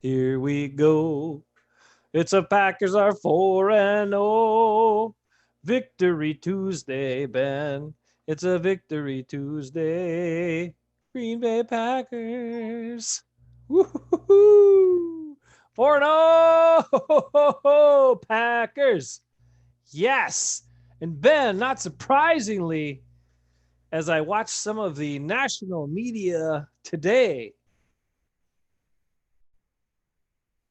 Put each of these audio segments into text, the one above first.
Here we go. It's a Packers are 4-0. Victory Tuesday, Ben. It's a victory Tuesday. Green Bay Packers. Woo-hoo-hoo. 4-0. Packers. Yes. And Ben, not surprisingly, as I watched some of the national media today,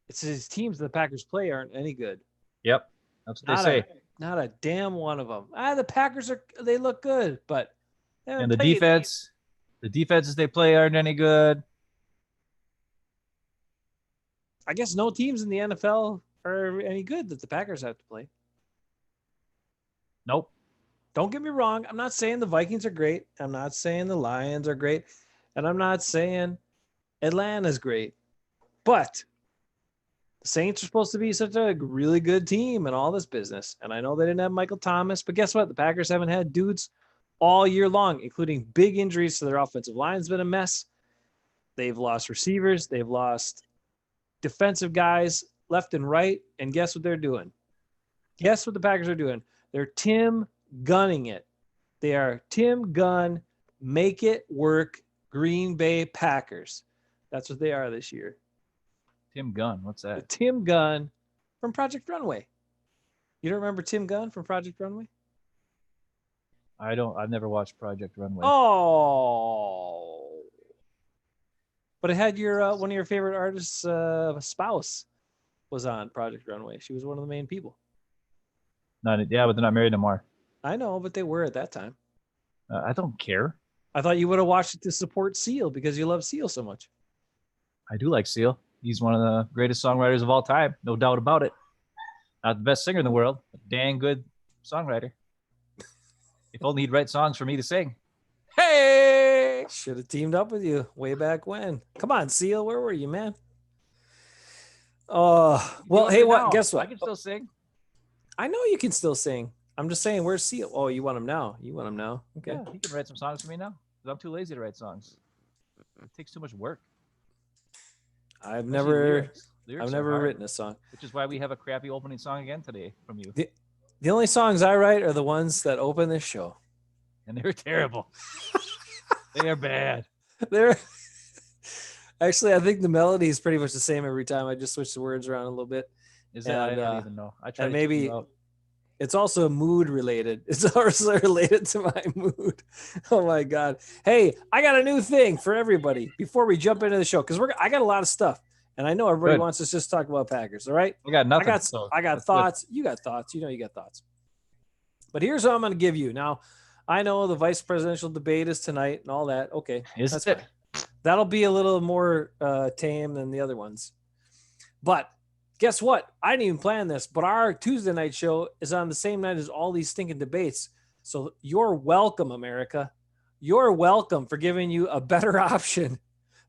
it says teams the Packers play aren't any good. Yep. That's what they say. Not a damn one of them. The Packers they look good, but and the defenses they play aren't any good. I guess no teams in the NFL are any good that the Packers have to play. Nope. Don't get me wrong. I'm not saying the Vikings are great. I'm not saying the Lions are great. And I'm not saying Atlanta's great. But the Saints are supposed to be such a really good team and all this business. And I know they didn't have Michael Thomas, but guess what? The Packers haven't had dudes all year long, including big injuries to their offensive line's been a mess. They've lost receivers. They've lost defensive guys left and right. And guess what they're doing? Guess what the Packers are doing? They're Tim Gunning it. They are Tim Gunn, make it work, Green Bay Packers. That's what they are this year. Tim Gunn, what's that? Tim Gunn from Project Runway. You don't remember Tim Gunn from Project Runway? I don't. I've never watched Project Runway. Oh, but it had your one of your favorite artists' spouse was on Project Runway. She was one of the main people. But they're not married anymore. I know, but they were at that time. I don't care. I thought you would have watched it to support Seal because you love Seal so much. I do like Seal. He's one of the greatest songwriters of all time, no doubt about it. Not the best singer in the world, but dang good songwriter. If only he'd write songs for me to sing. Hey! Should have teamed up with you way back when. Come on, Seal. Where were you, man? Well, hey, what? Guess what? I can still sing. I know you can still sing. I'm just saying, where's Seal? Oh, you want him now? Okay. Yeah, he can write some songs for me now. I'm too lazy to write songs. It takes too much work. I've never written a song. Which is why we have a crappy opening song again today from you. The only songs I write are the ones that open this show. And they're terrible. They are bad. Actually, I think the melody is pretty much the same every time. I just switch the words around a little bit. Is that? I don't even know. I try and maybe it's also mood related. It's also related to my mood. Oh my God. Hey, I got a new thing for everybody before we jump into the show. Cause I got a lot of stuff and I know everybody wants us just to talk about Packers. All right. I got nothing. I got thoughts. Good. You got thoughts. You know, you got thoughts, but here's what I'm going to give you. Now, I know the vice presidential debate is tonight and all that. Okay. That's it. That'll be a little more tame than the other ones, but guess what? I didn't even plan this, but our Tuesday night show is on the same night as all these stinking debates. So you're welcome, America. You're welcome for giving you a better option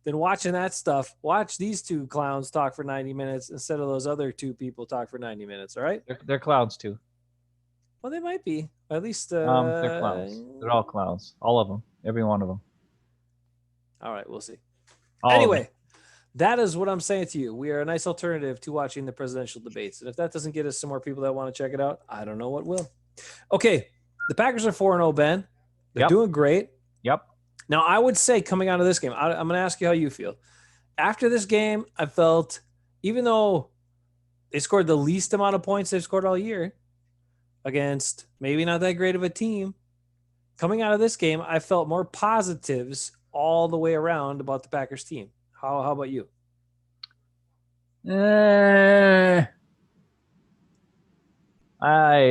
than watching that stuff. Watch these two clowns talk for 90 minutes instead of those other two people talk for 90 minutes. All right? They're clowns too. Well, they might be. At least they're clowns. They're all clowns. All of them. Every one of them. All right, we'll see. All anyway. That is what I'm saying to you. We are a nice alternative to watching the presidential debates. And if that doesn't get us some more people that want to check it out, I don't know what will. Okay. The Packers are 4-0, Ben. They're doing great. Yep. Now, I would say coming out of this game, I'm going to ask you how you feel. After this game, I felt, even though they scored the least amount of points they've scored all year against maybe not that great of a team, coming out of this game, I felt more positives all the way around about the Packers team. How about you? I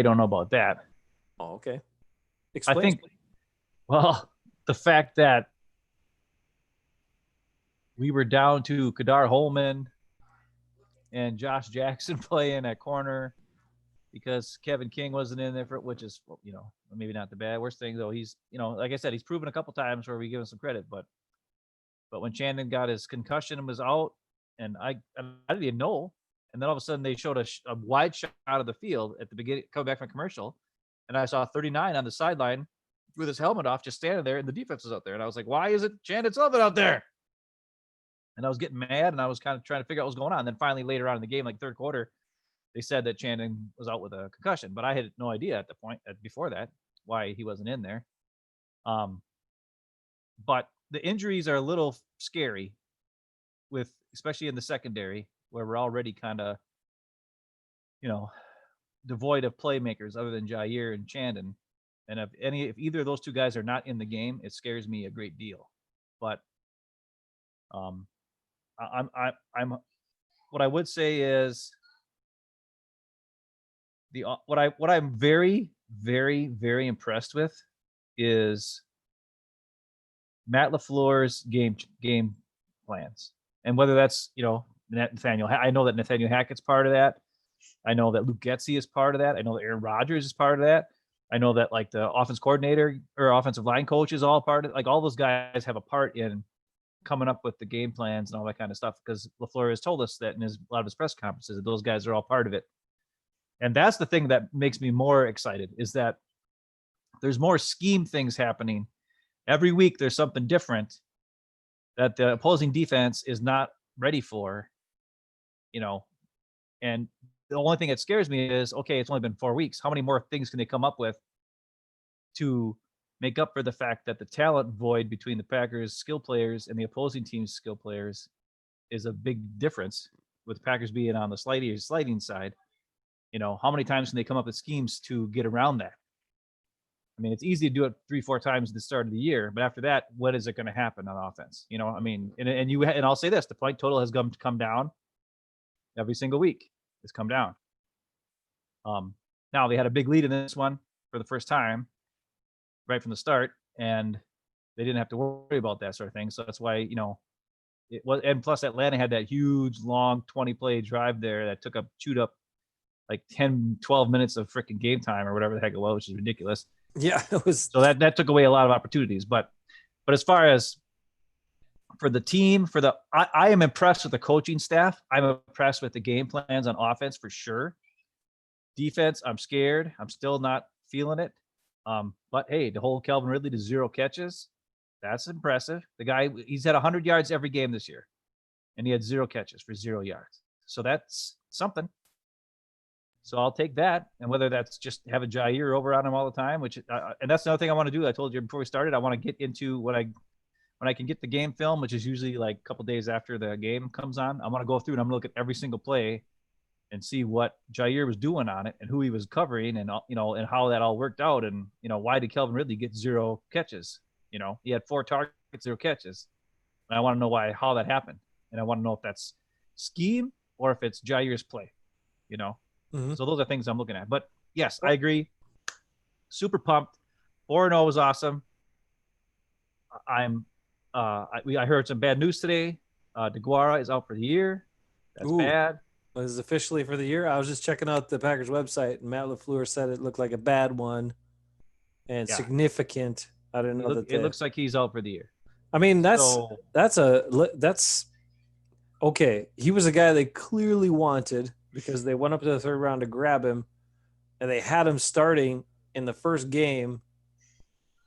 don't know about that. Oh, okay. Explain. I think, well, the fact that we were down to Kadar Holman and Josh Jackson playing at corner because Kevin King wasn't in there, which is, maybe not the worst thing, though. He's, like I said, he's proven a couple times where we give him some credit, but when Chandon got his concussion and was out, and I didn't even know, and then all of a sudden they showed a wide shot of the field at the beginning, coming back from commercial, and I saw 39 on the sideline with his helmet off, just standing there, and the defense was out there, and I was like, why isn't Chandon Sullivan out there? And I was getting mad, and I was kind of trying to figure out what was going on. And then finally, later on in the game, like third quarter, they said that Chandon was out with a concussion, but I had no idea at the point before that why he wasn't in there. But the injuries are a little scary, with especially in the secondary, where we're already kind of, devoid of playmakers other than Jair and Chandon. And if either of those two guys are not in the game, it scares me a great deal. But I'm what I would say is what I'm very, very, very impressed with is Matt LaFleur's game plans, and whether that's Nathaniel. I know that Nathaniel Hackett's part of that. I know that Luke Getsy is part of that. I know that Aaron Rodgers is part of that. I know that like the offense coordinator or offensive line coach is all part of it. Like all those guys have a part in coming up with the game plans and all that kind of stuff, because LaFleur has told us that in a lot of his press conferences that those guys are all part of it. And that's the thing that makes me more excited, is that there's more scheme things happening. Every week there's something different that the opposing defense is not ready for, and the only thing that scares me is, okay, it's only been 4 weeks. How many more things can they come up with to make up for the fact that the talent void between the Packers' skill players and the opposing team's skill players is a big difference, with Packers being on the sliding side? How many times can they come up with schemes to get around that? I mean, it's easy to do it 3-4 times at the start of the year, but after that, what is it going to happen on offense? And I'll say this: the point total has come down every single week. It's come down. Now they had a big lead in this one for the first time, right from the start, and they didn't have to worry about that sort of thing. So that's why it was. And plus, Atlanta had that huge, long 20-play drive there that chewed up like 10, 12 minutes of freaking game time or whatever the heck it was, which is ridiculous. Yeah, it was. So that took away a lot of opportunities. But as far as for the team, I am impressed with the coaching staff. I'm impressed with the game plans on offense for sure. Defense, I'm scared. I'm still not feeling it. But hey, to hold Calvin Ridley to 0 catches, that's impressive. The guy, he's had 100 yards every game this year, and he had 0 catches for 0 yards. So that's something. So I'll take that. And whether that's just having Jair over on him all the time, which and that's another thing I want to do. I told you before we started, I want to get into when I can get the game film, which is usually like a couple days after the game comes on. I want to go through and I'm going to look at every single play and see what Jair was doing on it and who he was covering, and and how that all worked out, and why did Calvin Ridley get 0 catches? He had 4 targets, 0 catches, and I want to know how that happened, and I want to know if that's scheme or if it's Jair's play. Mm-hmm. So those are things I'm looking at. But yes, I agree. Super pumped. 4-0 was awesome. I heard some bad news today. DeGuara is out for the year. That's bad. This is officially for the year. I was just checking out the Packers website, and Matt LaFleur said it looked like a bad one and significant. I didn't know it looks like he's out for the year. I mean, that's okay. He was a guy they clearly wanted, because they went up to the third round to grab him, and they had him starting in the first game,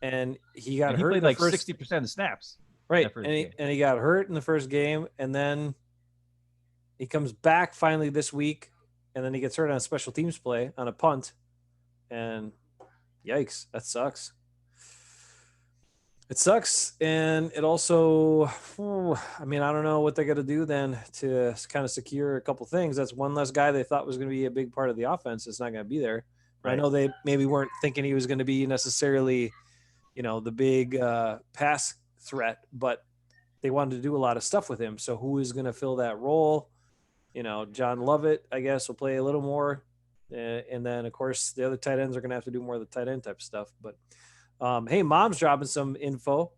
and he got hurt. He played like 60% of the snaps. Right, and he got hurt in the first game, and then he comes back finally this week, and then he gets hurt on a special teams play on a punt, and yikes, that sucks. It sucks, and it also, I mean, I don't know what they got to do then to kind of secure a couple things. That's one less guy they thought was going to be a big part of the offense. It's not going to be there. Right. I know they maybe weren't thinking he was going to be necessarily, the big pass threat, but they wanted to do a lot of stuff with him. So who is going to fill that role? John Lovett, I guess, will play a little more. And then, of course, the other tight ends are going to have to do more of the tight end type stuff. But, hey, Mom's dropping some info.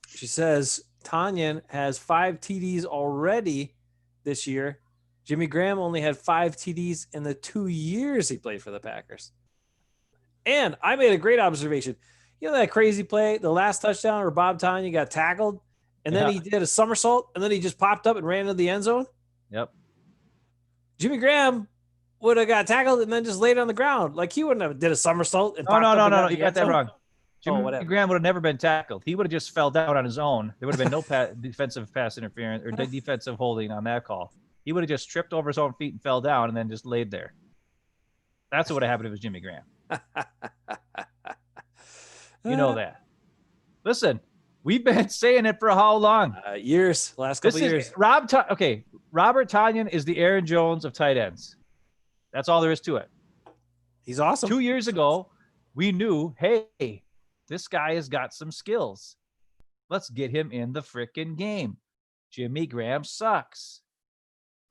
She says Tanyan has 5 TDs already this year. Jimmy Graham only had 5 TDs in the 2 years he played for the Packers. And I made a great observation. That crazy play, the last touchdown where Bob Tanyan got tackled, and then he did a somersault, and then he just popped up and ran into the end zone? Yep. Jimmy Graham would have got tackled and then just laid on the ground. Like, he wouldn't have did a somersault. And no. You got that wrong. Jimmy Graham would have never been tackled. He would have just fell down on his own. There would have been no defensive pass interference or defensive holding on that call. He would have just tripped over his own feet and fell down and then just laid there. That's what would have happened if it was Jimmy Graham. You know that. Listen, we've been saying it for how long? Years. Last couple years. Robert Tonyan is the Aaron Jones of tight ends. That's all there is to it. He's awesome. 2 years ago, we knew, hey, this guy has got some skills. Let's get him in the frickin' game. Jimmy Graham sucks.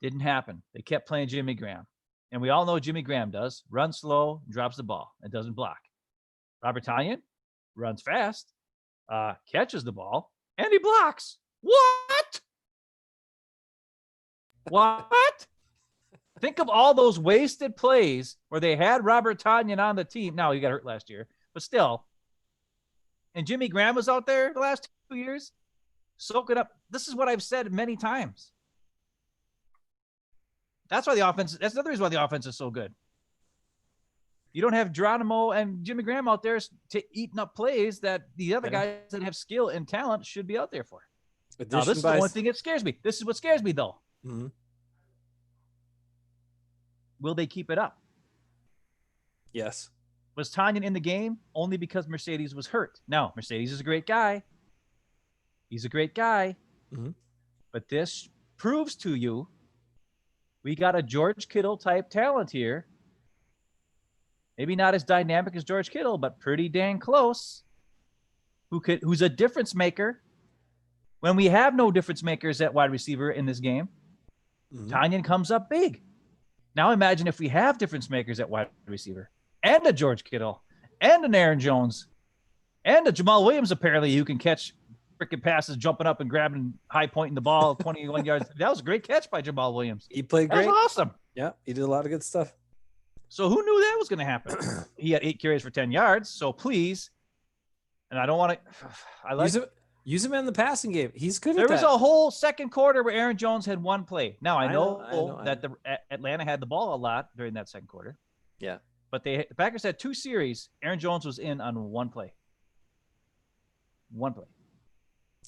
Didn't happen. They kept playing Jimmy Graham. And we all know Jimmy Graham does. Runs slow, drops the ball, and doesn't block. Robert Tonyan runs fast, catches the ball, and he blocks. What? What? Think of all those wasted plays where they had Robert Tonyan on the team. Now, he got hurt last year, but still. And Jimmy Graham was out there the last 2 years, soaking up. This is what I've said many times. That's another reason why the offense is so good. You don't have Geronimo and Jimmy Graham out there eating up plays that the other guys that have skill and talent should be out there for. Now, this is the only thing that scares me. This is what scares me, though. Mm-hmm. Will they keep it up? Yes. Was Tonyan in the game only because Mercedes was hurt? No, Mercedes is a great guy. He's a great guy. Mm-hmm. But this proves to you we got a George Kittle type talent here. Maybe not as dynamic as George Kittle, but pretty dang close. Who's a difference maker when we have no difference makers at wide receiver in this game. Mm-hmm. Tonyan comes up big. Now imagine if we have difference makers at wide receiver and a George Kittle and an Aaron Jones and a Jamal Williams, apparently, who can catch freaking passes, jumping up and grabbing, high pointing the ball 21 yards. That was a great catch by Jamal Williams. He played great. That was awesome. Yeah, he did a lot of good stuff. So who knew that was going to happen? He had 8 carries for 10 yards. So please, and I don't want to. I like use him in the passing game. He's good. There was a whole second quarter where Aaron Jones had one play. Now I know that Atlanta had the ball a lot during that second quarter. Yeah, but the Packers had 2 series. Aaron Jones was in on one play. One play.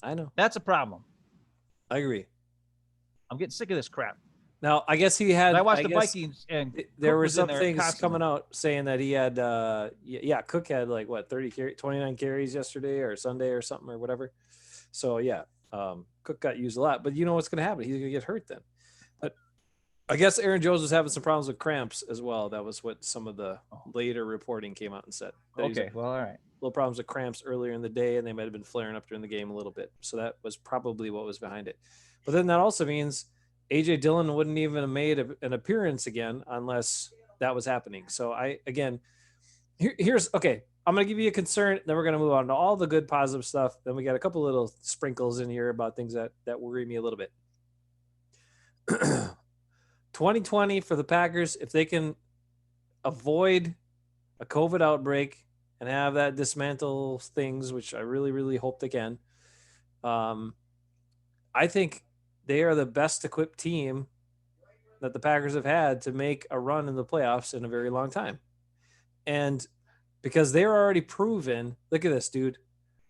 I know. That's a problem. I agree. I'm getting sick of this crap. Now, I guess he had. I watched the Vikings, and there were some things coming out saying that he had. Cook had 29 carries yesterday or Sunday or something or whatever. So yeah, Cook got used a lot. But you know what's going to happen? He's going to get hurt then. But I guess Aaron Jones was having some problems with cramps as well. That was what some of the later reporting came out and said. Okay, well, all right. Little problems with cramps earlier in the day, and they might have been flaring up during the game a little bit. So that was probably what was behind it. But then that also means A.J. Dillon wouldn't even have made an appearance again unless that was happening. So here's okay. I'm going to give you a concern. Then we're going to move on to all the good positive stuff. Then we got a couple little sprinkles in here about things that worry me a little bit. 2020 for the Packers, if they can avoid a COVID outbreak and have that dismantle things, which I really, really hope they can. I think they are the best equipped team that the Packers have had to make a run in the playoffs in a very long time. And because they're already proven, look at this, dude,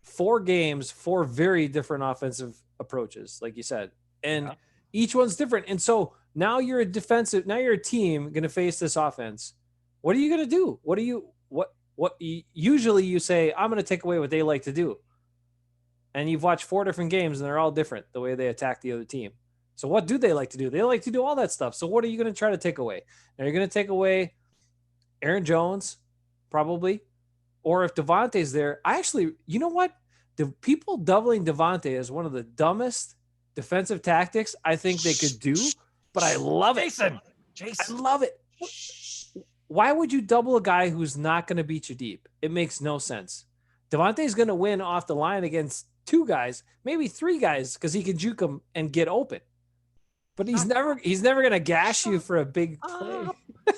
4 games, 4 very different offensive approaches, like you said, and each one's different. And so now you're a team going to face this offense. What are you going to do? What usually you say, I'm going to take away what they like to do. And you've watched 4 different games and they're all different the way they attack the other team. So what do they like to do? They like to do all that stuff. So what are you going to try to take away? Now you're going to take away Aaron Jones, probably. Or if Devontae's there, you know what? The people doubling Devontae is one of the dumbest defensive tactics I think they could do, but I love it. Jason. I love it. Why would you double a guy who's not going to beat you deep? It makes no sense. Devontae's going to win off the line against 2 guys, maybe 3 guys, because he can juke them and get open. But he's never going to gash you for a big play.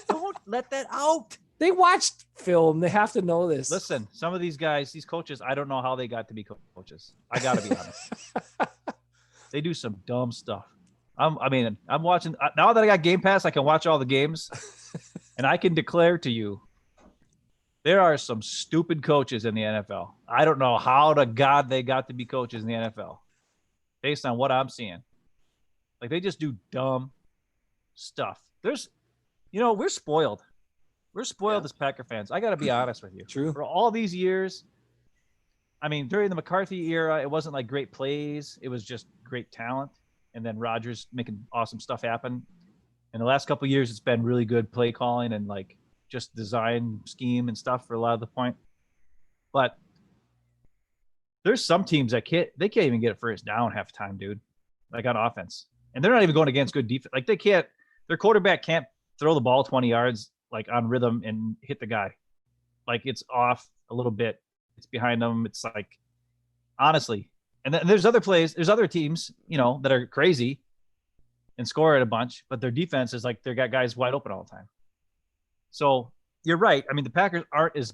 Don't let that out. They watched film. They have to know this. Listen, some of these guys, these coaches, I don't know how they got to be coaches. I got to be honest. They do some dumb stuff. I'm watching now that I got Game Pass. I can watch all the games, and I can declare to you, There are some stupid coaches in the NFL. I don't know how to God they got to be coaches in the NFL based on what I'm seeing. Like they just do dumb stuff. We're spoiled. We're spoiled as Packer fans. I got to be honest with you. True. For all these years, I mean, during the McCarthy era, it wasn't like great plays. It was just great talent. And then Rodgers making awesome stuff happen. In the last couple of years, it's been really good play calling and like just design scheme and stuff for a lot of the point. But there's some teams that can't even get it first down half the time, dude. Like on offense. And they're not even going against good defense. Like their quarterback can't throw the ball 20 yards like on rhythm and hit the guy. Like it's off a little bit. It's behind them. It's like, honestly. And then there's other teams, that are crazy and score it a bunch, but their defense is like they got guys wide open all the time. So you're right. I mean, the Packers aren't as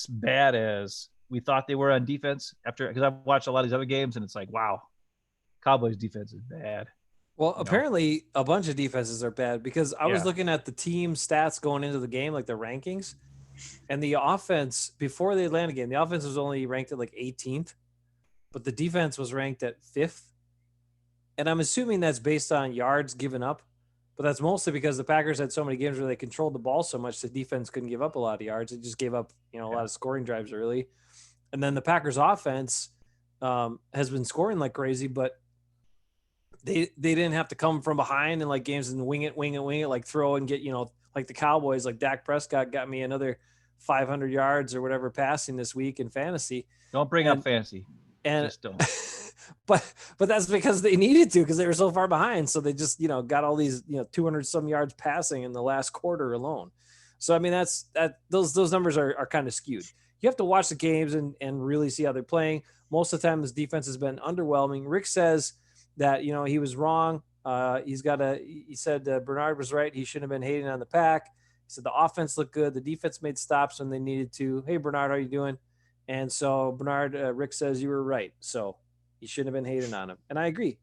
bad as we thought they were on defense because I've watched a lot of these other games and it's like, wow, Cowboys defense is bad. Well, apparently a bunch of defenses are bad because I was looking at the team stats going into the game, like the rankings, and the offense before the Atlanta game, the offense was only ranked at like 18th, but the defense was ranked at 5th. And I'm assuming that's based on yards given up, but that's mostly because the Packers had so many games where they controlled the ball so much the defense couldn't give up a lot of yards. It just gave up, a lot of scoring drives early. And then the Packers offense has been scoring like crazy, but they didn't have to come from behind in like games and wing it, like throw and get, like the Cowboys, like Dak Prescott got me another 500 yards or whatever passing this week in fantasy. Don't bring up fantasy. And just don't. but that's because they needed to because they were so far behind. So they just, got all these, 200 some yards passing in the last quarter alone. So, I mean, those numbers are kind of skewed. You have to watch the games and really see how they're playing. Most of the time, this defense has been underwhelming. Rick says that, he was wrong. He said Bernard was right. He shouldn't have been hating on the pack. He said the offense looked good. The defense made stops when they needed to. Hey, Bernard, how you doing? And so Bernard, Rick says you were right. So you shouldn't have been hating on him. And I agree.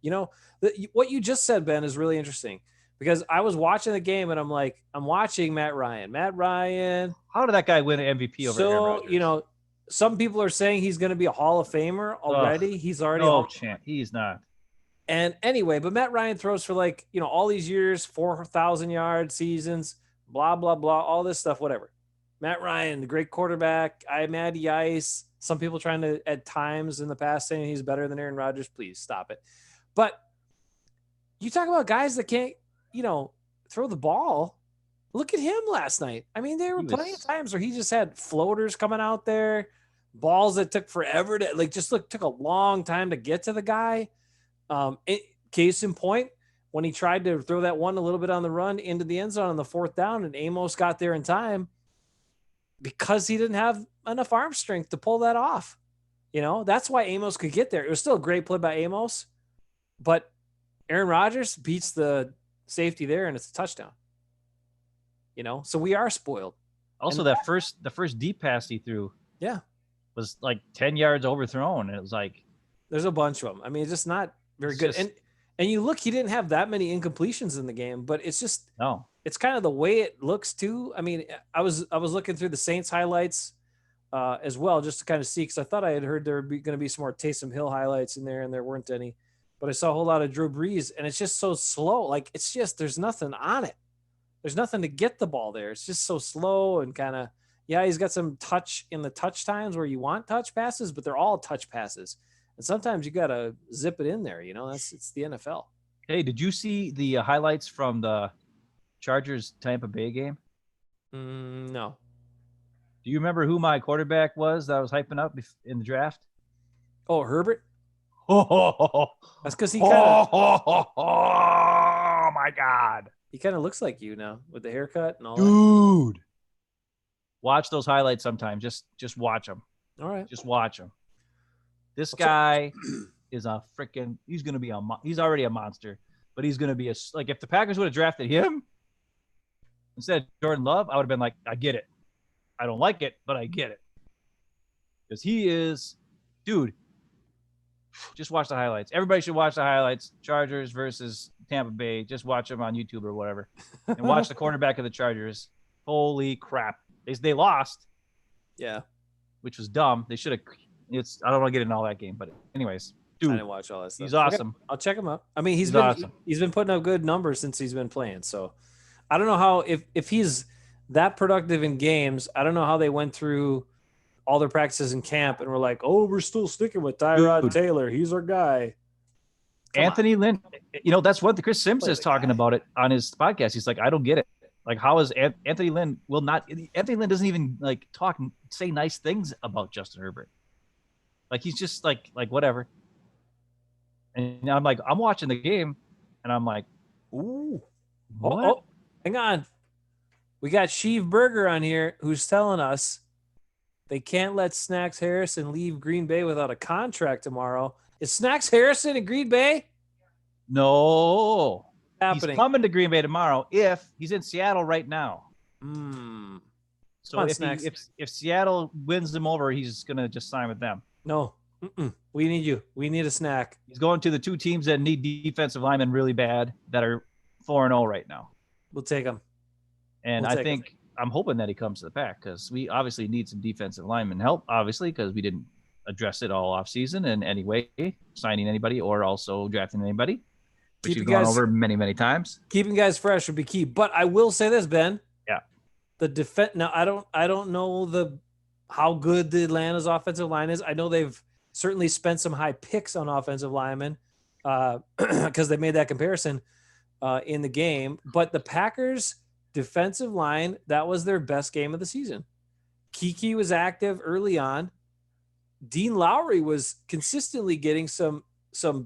What you just said, Ben, is really interesting because I was watching the game and I'm like, I'm watching Matt Ryan. How did that guy win an MVP over Aaron Rodgers? Some people are saying he's going to be a Hall of Famer already. He's already no chance. He's not. And anyway, but Matt Ryan throws for like, all these years, 4,000 yard seasons, blah, blah, blah, all this stuff, whatever. Matt Ryan, the great quarterback. I'm Matty Ice. Some people trying to, at times in the past, saying he's better than Aaron Rodgers. Please stop it. But you talk about guys that can't, throw the ball. Look at him last night. I mean, there were plenty of times where he just had floaters coming out there, balls that took forever to took a long time to get to the guy. Case in point, when he tried to throw that one a little bit on the run into the end zone on the 4th down, and Amos got there in time because he didn't have enough arm strength to pull that off. That's why Amos could get there. It was still a great play by Amos, but Aaron Rodgers beats the safety there, and it's a touchdown. So we are spoiled. Also, the first deep pass he threw, was like 10 yards overthrown. And it was like, there's a bunch of them. I mean, it's just not very good. And you look, he didn't have that many incompletions in the game, but it's just it's kind of the way it looks too. I mean, I was looking through the Saints highlights as well, just to kind of see, because I thought I had heard there would be going to be some more Taysom Hill highlights in there, and there weren't any. But I saw a whole lot of Drew Brees, and it's just so slow. Like it's just there's nothing on it. There's nothing to get the ball there. It's just so slow and kind of he's got some touch in the touch times where you want touch passes, but they're all touch passes. And sometimes you got to zip it in there. It's the NFL. Hey, did you see the highlights from the Chargers Tampa Bay game? No. Do you remember who my quarterback was that I was hyping up in the draft? Oh, Herbert? That's because he kind of... Oh, my God. He kind of looks like you now with the haircut and all that. Dude. Watch those highlights sometime. Just watch them. All right. Just watch them. This guy is a freaking – he's going to be he's already a monster, but he's going to be if the Packers would have drafted him instead of Jordan Love, I would have been like, I get it. I don't like it, but I get it. Because he is – dude, just watch the highlights. Everybody should watch the highlights. Chargers versus Tampa Bay. Just watch them on YouTube or whatever. And watch the quarterback of the Chargers. Holy crap. They lost, Yeah. which was dumb. They should have. I don't want to get into all that game, but anyways, I dude, didn't watch all that stuff. he's awesome. Okay, I'll check him out. I mean, He's awesome. he's been putting up good numbers since he's been playing. So I don't know how if he's that productive in games, I don't know how they went through all their practices in camp and were like, oh, we're still sticking with Tyrod Taylor. He's our guy. Anthony Lynn, that's what the Chris Sims is talking about it on his podcast. He's like, I don't get it. Like, how is Anthony Lynn Anthony Lynn doesn't even like talk and say nice things about Justin Herbert. Like, he's just like whatever. And I'm like, I'm watching the game and I'm like, ooh, what? Oh, hang on. We got Sheev Berger on here who's telling us they can't let Snacks Harrison leave Green Bay without a contract tomorrow. Is Snacks Harrison in Green Bay? No. Happening. He's coming to Green Bay tomorrow if he's in Seattle right now. So if Seattle wins them over, he's going to just sign with them. No. We need you. We need a snack. He's going to the two teams that need defensive linemen really bad that are 4-0 right now. We'll take him. And I'm hoping that he comes to the Pack because we obviously need some defensive lineman help, obviously, because we didn't address it all offseason in any way, signing anybody or also drafting anybody, which we've gone over many, many times. Keeping guys fresh would be key. But I will say this, Ben. Yeah. The defense. Now, I don't know how good the Atlanta's offensive line is. I know they've certainly spent some high picks on offensive linemen because they made that comparison in the game. But the Packers' defensive line, that was their best game of the season. Kiki was active early on. Dean Lowry was consistently getting some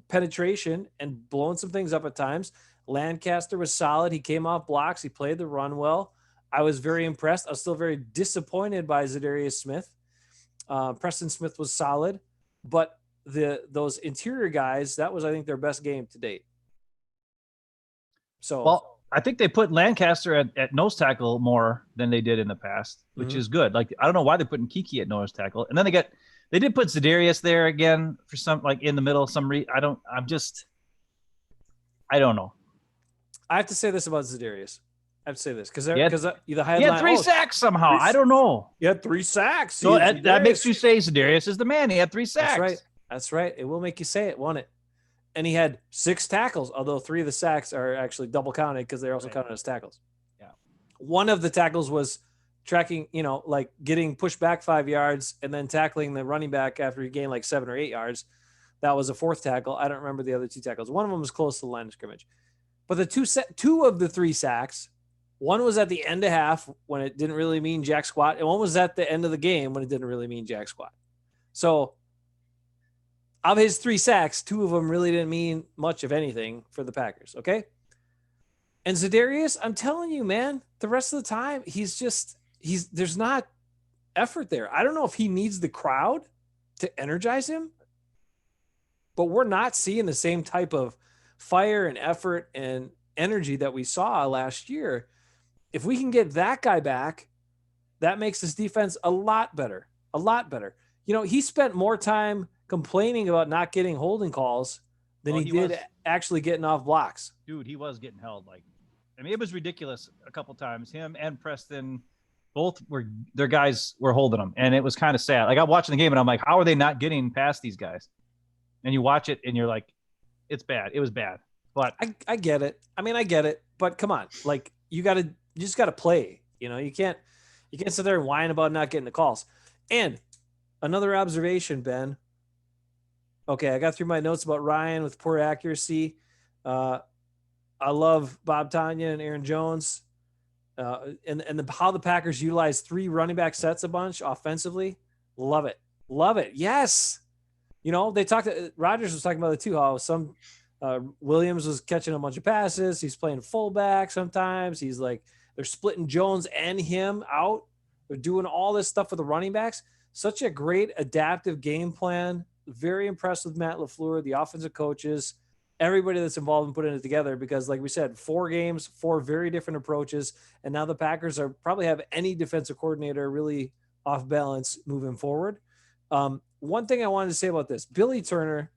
penetration and blowing some things up at times. Lancaster was solid. He came off blocks. He played the run well. I was very impressed. I was still very disappointed by Zadarius Smith. Preston Smith was solid. But those interior guys, that was, I think, their best game to date. So, well, I think they put Lancaster at nose tackle more than they did in the past, which is good. Like, I don't know why they're putting Kiki at nose tackle. And then they did put Zadarius there again for some, like, in the middle. I don't know. I have to say this about Zadarius. I have to say this because the headline, he had 3 sacks somehow. I don't know. He had 3 sacks. So that makes you say Zadarius is the man. He had 3 sacks. That's right. It will make you say it, won't it? And he had 6 tackles, although 3 of the sacks are actually double counted because they're also counted as tackles. Yeah. One of the tackles was tracking, like getting pushed back 5 yards and then tackling the running back after he gained like 7 or 8 yards. That was a 4th tackle. I don't remember the other 2 tackles. One of them was close to the line of scrimmage. But the 2 of the 3 sacks, one was at the end of half when it didn't really mean jack squat, and one was at the end of the game when it didn't really mean jack squat. So of his 3 sacks, 2 of them really didn't mean much of anything for the Packers, okay? And Zadarius, I'm telling you, man, the rest of the time, there's not effort there. I don't know if he needs the crowd to energize him, but we're not seeing the same type of fire and effort and energy that we saw last year. If we can get that guy back, that makes this defense a lot better. A lot better. He spent more time complaining about not getting holding calls than he did actually getting off blocks. Dude, he was getting held. It was ridiculous a couple times. Him and Preston, both their guys were holding them, and it was kind of sad. Like, I'm watching the game, and I'm like, how are they not getting past these guys? And you watch it, and you're like, it's bad. It was bad. But I get it. I get it. But come on, like you just got to play. You can't sit there and whine about not getting the calls. And another observation, Ben. Okay, I got through my notes about Ryan with poor accuracy. I love Bob Tanya and Aaron Jones, and how the Packers utilize 3 running back sets a bunch offensively. Love it. Yes, Rodgers was talking about it too. How some. Williams was catching a bunch of passes. He's playing fullback sometimes. He's like, they're splitting Jones and him out. They're doing all this stuff with the running backs. Such a great adaptive game plan. Very impressed with Matt LaFleur, the offensive coaches, everybody that's involved in putting it together because, like we said, 4 games, 4 very different approaches. And now the Packers probably have any defensive coordinator really off balance moving forward. One thing I wanted to say about this, Billy Turner,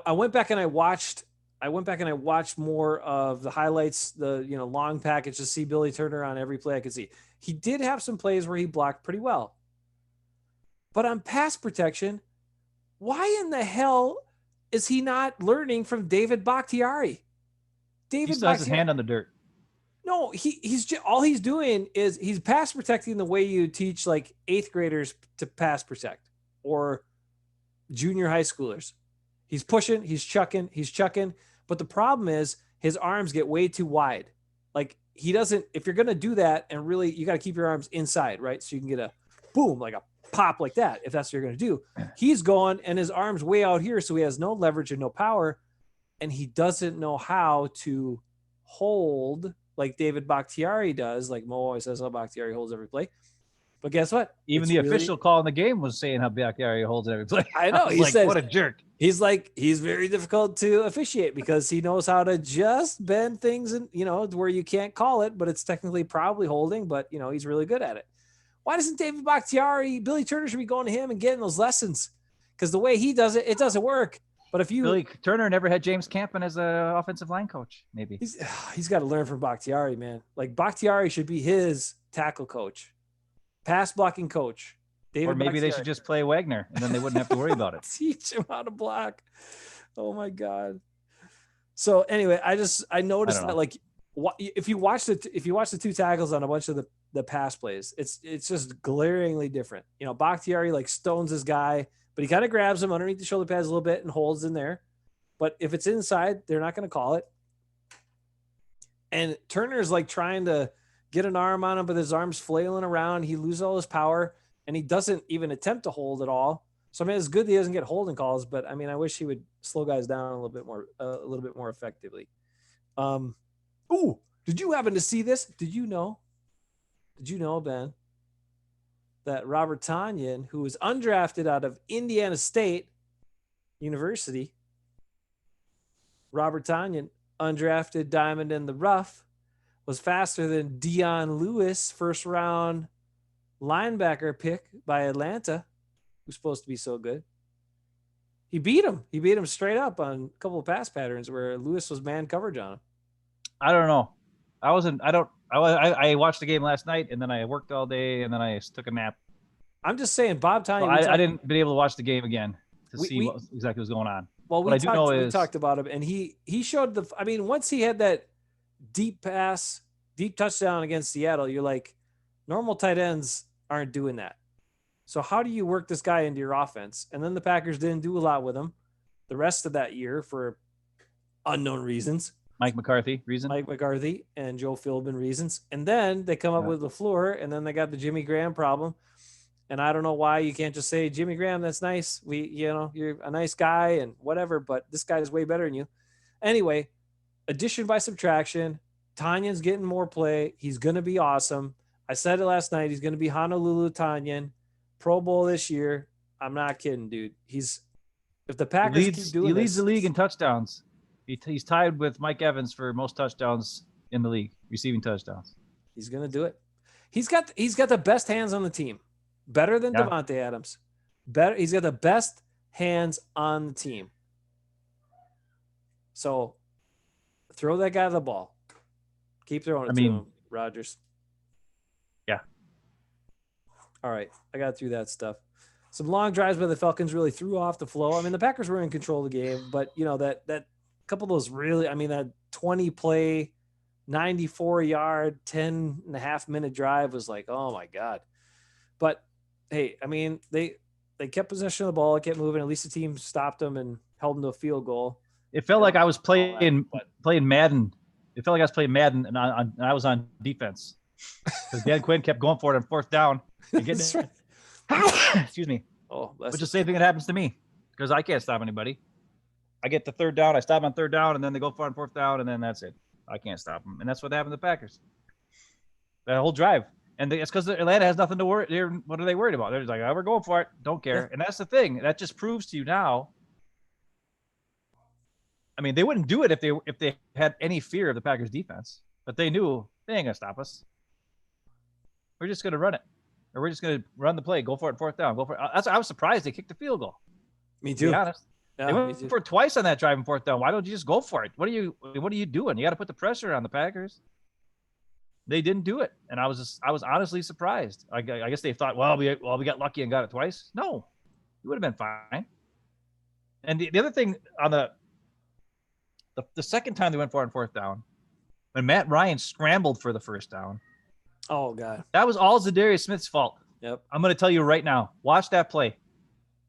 I went back and I watched I went back and I watched more of the highlights, the long package to see Billy Turner on every play I could see. He did have some plays where he blocked pretty well. But on pass protection, why in the hell is he not learning from David Bakhtiari? He David still has his Bakhtiari. hand on the dirt. No, he's just, all he's doing is he's pass protecting the way you teach like 8th graders to pass protect or junior high schoolers. He's pushing, he's chucking. But the problem is his arms get way too wide. Like he doesn't, if you're going to do that and really, you got to keep your arms inside, right? So you can get a boom, like a pop like that, if that's what you're going to do. He's going and his arms way out here. So he has no leverage and no power. And he doesn't know how to hold like David Bakhtiari does. Like Mo always says how Bakhtiari holds every play. But guess what? Even the official call in the game was saying how Bakhtiari holds every play. I know. He like, says, what a jerk. He's very difficult to officiate because he knows how to just bend things and, where you can't call it, but it's technically probably holding, but, he's really good at it. Why doesn't David Bakhtiari, Billy Turner should be going to him and getting those lessons? Because the way he does it, it doesn't work. But if Billy Turner never had James Campen as an offensive line coach, maybe. He's got to learn from Bakhtiari, man. Like Bakhtiari should be his tackle coach, pass blocking coach. David or maybe Bakhtiari. They should just play Wagner, and then they wouldn't have to worry about it. Teach him how to block. Oh my God. So anyway, I noticed that like if you watch the two tackles on a bunch of the pass plays, it's just glaringly different. Bakhtiari like stones his guy, but he kind of grabs him underneath the shoulder pads a little bit and holds in there. But if it's inside, they're not going to call it. And Turner's like trying to get an arm on him, but his arm's flailing around. He loses all his power, and he doesn't even attempt to hold at all. So I mean, it's good that he doesn't get holding calls, but I mean, I wish he would slow guys down a little bit more effectively. Ooh, did you happen to see this? Did you know, Ben, that Robert Tonyan, who was undrafted out of Indiana State University, Robert Tonyan, undrafted diamond in the rough, was faster than Dion Lewis, first round linebacker pick by Atlanta, who's supposed to be so good. He beat him straight up on a couple of pass patterns where Lewis was man coverage on him. I don't know. I watched the game last night, and then I worked all day, and then I took a nap. I'm just saying, Bob Tonyan. I didn't be able to watch the game again to see what exactly was going on. Well, we talked about him, and he showed once he had that deep touchdown against Seattle, you're like, normal tight ends aren't doing that. So how do you work this guy into your offense? And then the Packers didn't do a lot with him the rest of that year for unknown reasons. Mike McCarthy and Joe Philbin reasons. And then they come up with LaFleur, and then they got the Jimmy Graham problem. And I don't know why you can't just say, Jimmy Graham, that's nice. You're a nice guy and whatever, but this guy is way better than you. Anyway, addition by subtraction. Tonyan's getting more play. He's going to be awesome. I said it last night. He's going to be Honolulu Tonyan, Pro Bowl this year. I'm not kidding, dude. If the Packers keep doing this. He leads the league in touchdowns. He's tied with Mike Evans for most touchdowns in the league, receiving touchdowns. He's going to do it. He's got the best hands on the team. Better than Devontae Adams. He's got the best hands on the team. So throw that guy the ball. Keep throwing it to him, Rodgers. Yeah. All right. I got through that stuff. Some long drives by the Falcons really threw off the flow. I mean, the Packers were in control of the game, but that couple of those really, that 20 play, 94 yard, 10.5 minute drive was like, oh my God. But hey, they kept possession of the ball, it kept moving. At least the team stopped them and held them to a field goal. It felt like I was playing Madden. It felt like I was playing Madden, and I was on defense because Dan Quinn kept going for it on fourth down. And getting excuse me. Oh, which is the same thing that happens to me because I can't stop anybody. I get to third down, I stop on third down, and then they go for it on fourth down, and then that's it. I can't stop them, and that's what happened to the Packers. That whole drive. And it's because Atlanta has nothing to worry. What are they worried about? They're just like, oh, we're going for it. Don't care. Yeah. And that's the thing. That just proves to you now. They wouldn't do it if they had any fear of the Packers defense. But they knew they ain't going to stop us. We're just going to run it. Or we're just going to run the play. Go for it fourth down. Go for it. I was surprised they kicked the field goal. Me too. To be honest. They Yeah, me went too. for it twice on that drive and 4th down. Why don't you just go for it? What are you doing? You got to put the pressure on the Packers. They didn't do it, and I was honestly surprised. I guess they thought, well, we got lucky and got it twice. No, it would have been fine. And the other thing on the second time they went for it on 4th down, when Matt Ryan scrambled for the 1st down, Oh God. that was all Zadarius Smith's fault. Yep. I'm going to tell you right now. Watch that play.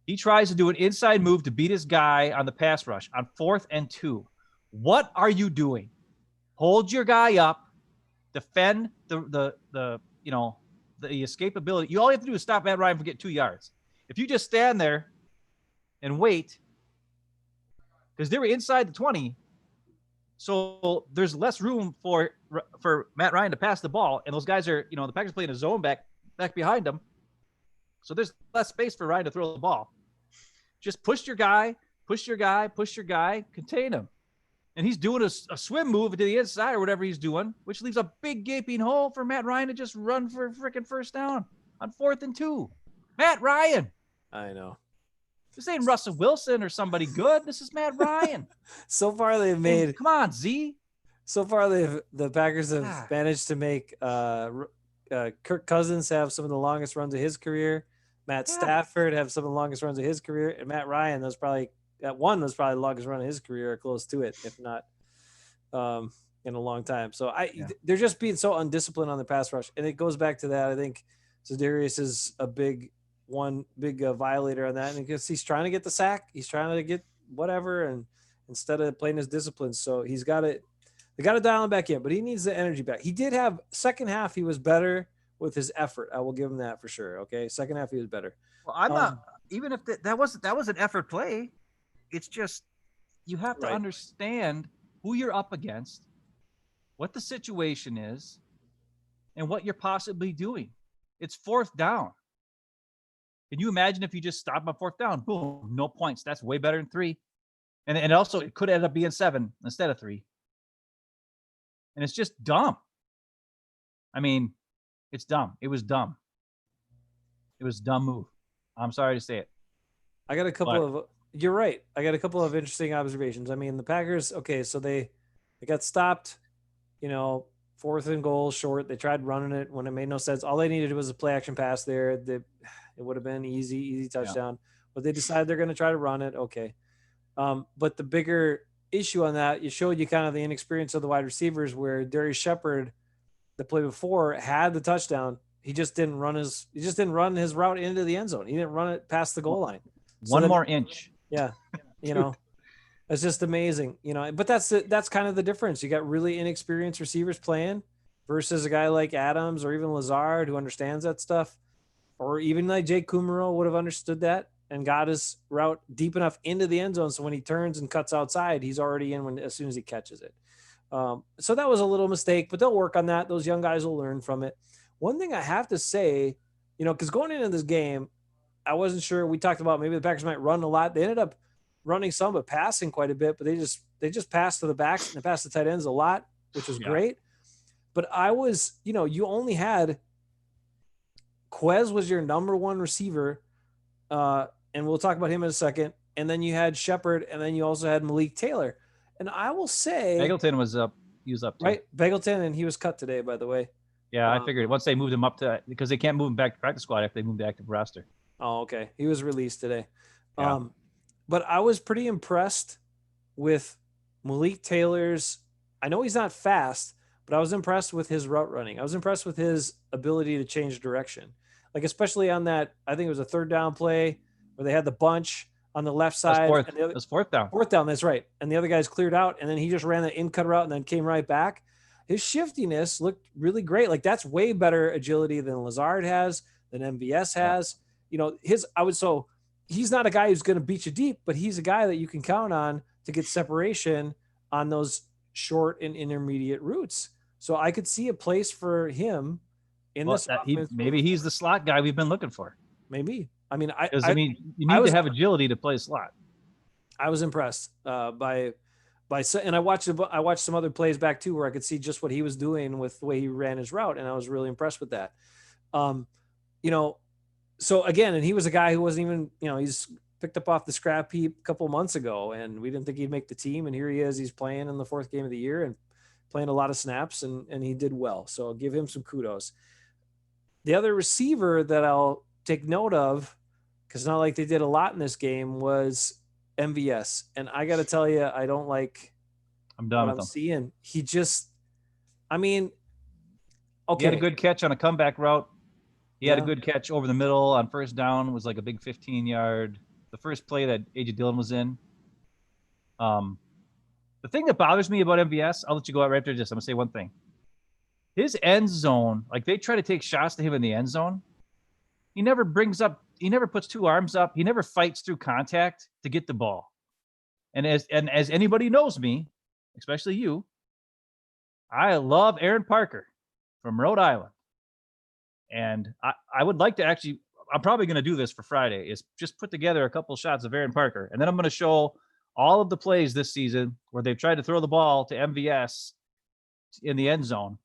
He tries to do an inside move to beat his guy on the pass rush on 4th and 2. What are you doing? Hold your guy up. Defend the escapability. All you have to do is stop Matt Ryan from getting 2 yards. If you just stand there and wait, because they were inside the 20, so there's less room for Matt Ryan to pass the ball, and those guys are, the Packers playing a zone back behind them, so there's less space for Ryan to throw the ball. Just push your guy, contain him. And he's doing a swim move to the inside or whatever he's doing, which leaves a big gaping hole for Matt Ryan to just run for a freaking 1st down on 4th and 2. Matt Ryan. I know. This ain't Russell Wilson or somebody good. This is Matt Ryan. So far they've made. Come on, Z. So far the Packers have managed to make Kirk Cousins have some of the longest runs of his career. Matt Stafford have some of the longest runs of his career, and Matt Ryan that one was probably the longest run of his career, or close to it, if not in a long time. So they're just being so undisciplined on the pass rush, and it goes back to that. I think Zadarius is a big violator on that, and because he's trying to get the sack, he's trying to get whatever, and instead of playing his discipline, so they got to dial him back in, but he needs the energy back. He did have second half, he was better with his effort. I will give him that for sure. Okay, second half he was better. Well, I'm not, even if that was an effort play. It's just you have to understand who you're up against, what the situation is, and what you're possibly doing. It's 4th down. Can you imagine if you just stop on 4th down? Boom, no points. That's way better than 3. And also it could end up being 7 instead of 3. And it's just dumb. I mean, it's dumb. It was dumb. It was a dumb move. I'm sorry to say it. I got a couple of. You're right. I got a couple of interesting observations. I mean, the Packers. Okay, so they got stopped. 4th and goal short. They tried running it when it made no sense. All they needed was a play action pass there. It would have been easy touchdown. Yeah. But they decided they're going to try to run it. Okay. But the bigger issue on that, you showed you kind of the inexperience of the wide receivers, where Darius Shepard, the play before, had the touchdown. He just didn't run his route into the end zone. He didn't run it past the goal line. One more inch. Yeah. It's just amazing, but that's kind of the difference. You got really inexperienced receivers playing versus a guy like Adams or even Lazard who understands that stuff, or even like Jake Kumaro would have understood that and got his route deep enough into the end zone. So when he turns and cuts outside, he's already in as soon as he catches it. So that was a little mistake, but they'll work on that. Those young guys will learn from it. One thing I have to say, because going into this game, I wasn't sure. We talked about maybe the Packers might run a lot. They ended up running some, but passing quite a bit. But they just passed to the backs and they passed the tight ends a lot, which was great. But I was, you only had Quez was your number one receiver, and we'll talk about him in a second. And then you had Shepard, and then you also had Malik Taylor. And I will say, Beggleton was up. He was up too. Right, Beggleton, and he was cut today, by the way. Yeah, I figured once they moved him up to, because they can't move him back to practice squad if they move to active roster. Oh, okay. He was released today. Yeah. But I was pretty impressed with Malik Taylor's. I know he's not fast, but I was impressed with his route running. I was impressed with his ability to change direction. Like, especially on that, I think it was a 3rd down play where they had the bunch on the left side. It was 4th down. 4th down, that's right. And the other guys cleared out, and then he just ran the in-cut route and then came right back. His shiftiness looked really great. Like, that's way better agility than Lazard has, than MVS has. He's not a guy who's going to beat you deep, but he's a guy that you can count on to get separation on those short and intermediate routes. So I could see a place for him in this. Maybe he's the slot guy we've been looking for. Maybe. I mean, you need to have agility to play slot. I was impressed by, and I watched some other plays back too, where I could see just what he was doing with the way he ran his route. And I was really impressed with that. So again, and he was a guy who wasn't even, picked up off the scrap heap a couple months ago, and we didn't think he'd make the team. And here he is. He's playing in the 4th game of the year and playing a lot of snaps, and he did well. So I'll give him some kudos. The other receiver that I'll take note of, because not like they did a lot in this game, was MVS. And I got to tell you, I don't like I'm done what with I'm him. seeing. He just, I mean, okay. He had a good catch on a comeback route. He had a Yeah. good catch over the middle on first down. It was like a big 15-yard. The first play that A.J. Dillon was in. The thing that bothers me about MVS, I'll let you go out right after this. I'm going to say one thing. His end zone, like they try to take shots to him in the end zone. He never puts 2 arms up. He never fights through contact to get the ball. And as anybody knows me, especially you, I love Aaron Parker from Rhode Island. And I would like to actually, I'm probably going to do this for Friday, is just put together a couple shots of Aaron Parker. And then I'm going to show all of the plays this season where they've tried to throw the ball to MVS in the end zone.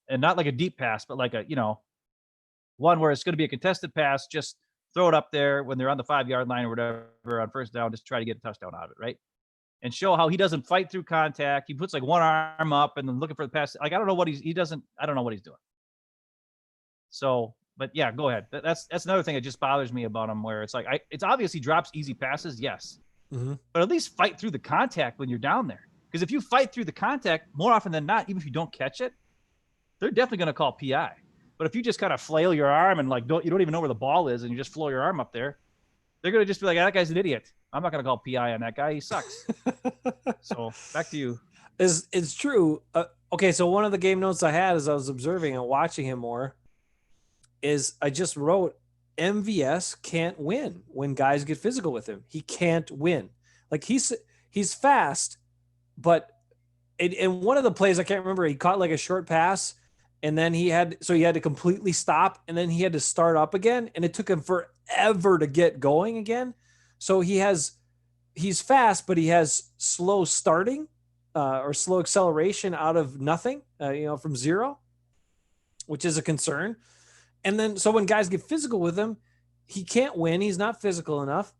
And not like a deep pass, but like a, one where it's going to be a contested pass, just throw it up there when they're on the 5-yard line or whatever on first down, just try to get a touchdown out of it, right? And show how he doesn't fight through contact. He puts like one arm up and then looking for the pass. Like, I don't know what I don't know what he's doing. So, but yeah, go ahead. That's another thing that just bothers me about him, where it's like, it's obvious he drops easy passes, yes. Mm-hmm. But at least fight through the contact when you're down there. Because if you fight through the contact, more often than not, even if you don't catch it, they're definitely going to call PI. But if you just kind of flail your arm and like you don't even know where the ball is and you just flow your arm up there, they're going to just be like, that guy's an idiot. I'm not going to call PI on that guy. He sucks. So back to you. It's true. Okay, so one of the game notes I had as I was observing and watching him more is I just wrote MVS can't win when guys get physical with him. He can't win. Like he's fast, but in one of the plays, I can't remember, he caught like a short pass and then he had to completely stop and then he had to start up again and it took him forever to get going again. So he's fast, but he has slow starting or slow acceleration out of nothing, from zero, which is a concern. And then, so when guys get physical with him, he can't win. He's not physical enough.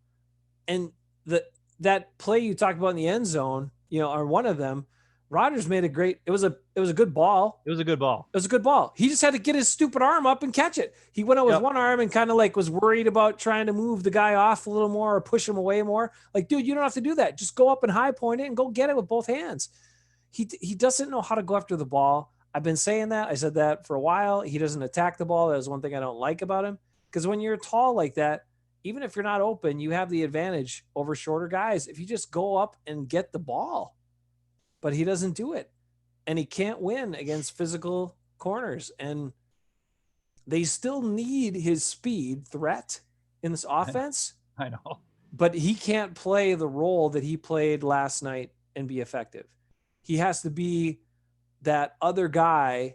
And that play you talked about in the end zone, or one of them, Rodgers made it was a good ball. It was a good ball. It was a good ball. He just had to get his stupid arm up and catch it. He went out with one arm and kind of like was worried about trying to move the guy off a little more or push him away more. Like, dude, you don't have to do that. Just go up and high point it and go get it with both hands. He doesn't know how to go after the ball. I've been saying that. I said that for a while. He doesn't attack the ball. That is one thing I don't like about him. Because when you're tall like that, even if you're not open, you have the advantage over shorter guys if you just go up and get the ball. But he doesn't do it. And he can't win against physical corners. And they still need his speed threat in this offense. I know. But he can't play the role that he played last night and be effective. He has to be that other guy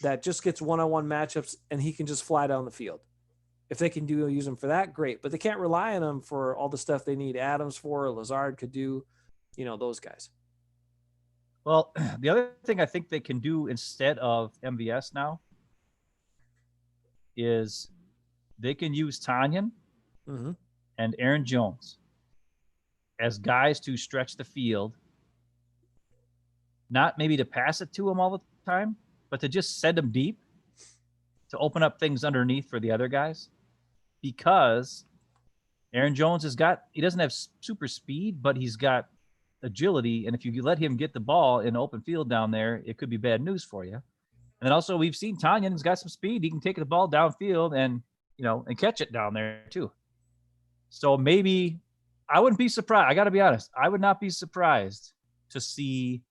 that just gets one-on-one matchups and he can just fly down the field. If they can use him for that, great. But they can't rely on him for all the stuff they need Adams for, Lazard could do, those guys. Well, the other thing I think they can do instead of MVS now is they can use Tanyan and Aaron Jones as guys to stretch the field, not maybe to pass it to him all the time, but to just send them deep to open up things underneath for the other guys. Because Aaron Jones he doesn't have super speed, but he's got agility. And if you let him get the ball in open field down there, it could be bad news for you. And then also we've seen Tanyan's got some speed. He can take the ball downfield and catch it down there too. So maybe I wouldn't be surprised. I got to be honest. I would not be surprised to see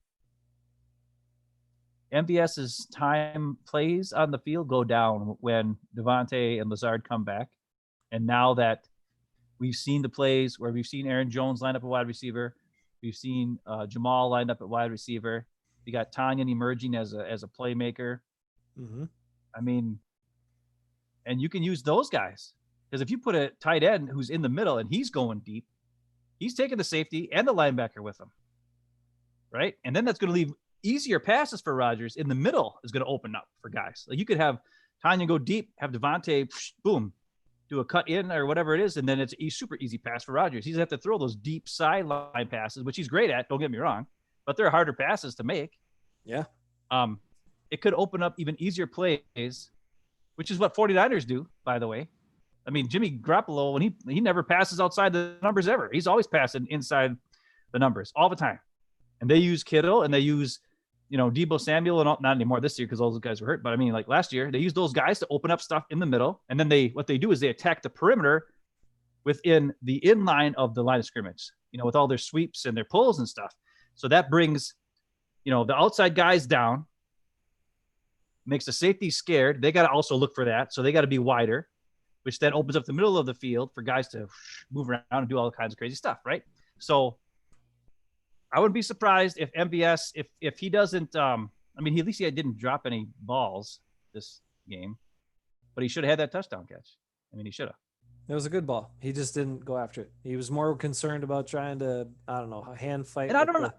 MVS's time plays on the field go down when Devontae and Lazard come back. And now that we've seen the plays where we've seen Aaron Jones line up at wide receiver, we've seen Jamal lined up at wide receiver. You got Tanyan emerging as a playmaker. Mm-hmm. I mean, and you can use those guys because if you put a tight end who's in the middle and he's going deep, he's taking the safety and the linebacker with him, right? And then that's going to leave easier passes for Rodgers in the middle is going to open up for guys. Like you could have Tanyan go deep, have Devontae, boom, do a cut in or whatever it is, and then it's a super easy pass for Rodgers. He's have to throw those deep sideline passes, which he's great at. Don't get me wrong, but they're harder passes to make. Yeah. It could open up even easier plays, which is what 49ers do, by the way. I mean, Jimmy Garoppolo, when he never passes outside the numbers ever. He's always passing inside the numbers all the time. And they use Kittle and they use, Deebo Samuel, and not anymore this year because all those guys were hurt. But I mean, like last year, they use those guys to open up stuff in the middle. And then what they do is they attack the perimeter within the inline of the line of scrimmage, with all their sweeps and their pulls and stuff. So that brings, the outside guys down, makes the safety scared. They got to also look for that. So they got to be wider, which then opens up the middle of the field for guys to move around and do all kinds of crazy stuff, right? So I wouldn't be surprised if MVS, if he doesn't, at least he didn't drop any balls this game, but he should have had that touchdown catch. He should have. It was a good ball. He just didn't go after it. He was more concerned about trying to, hand fight. And I don't know.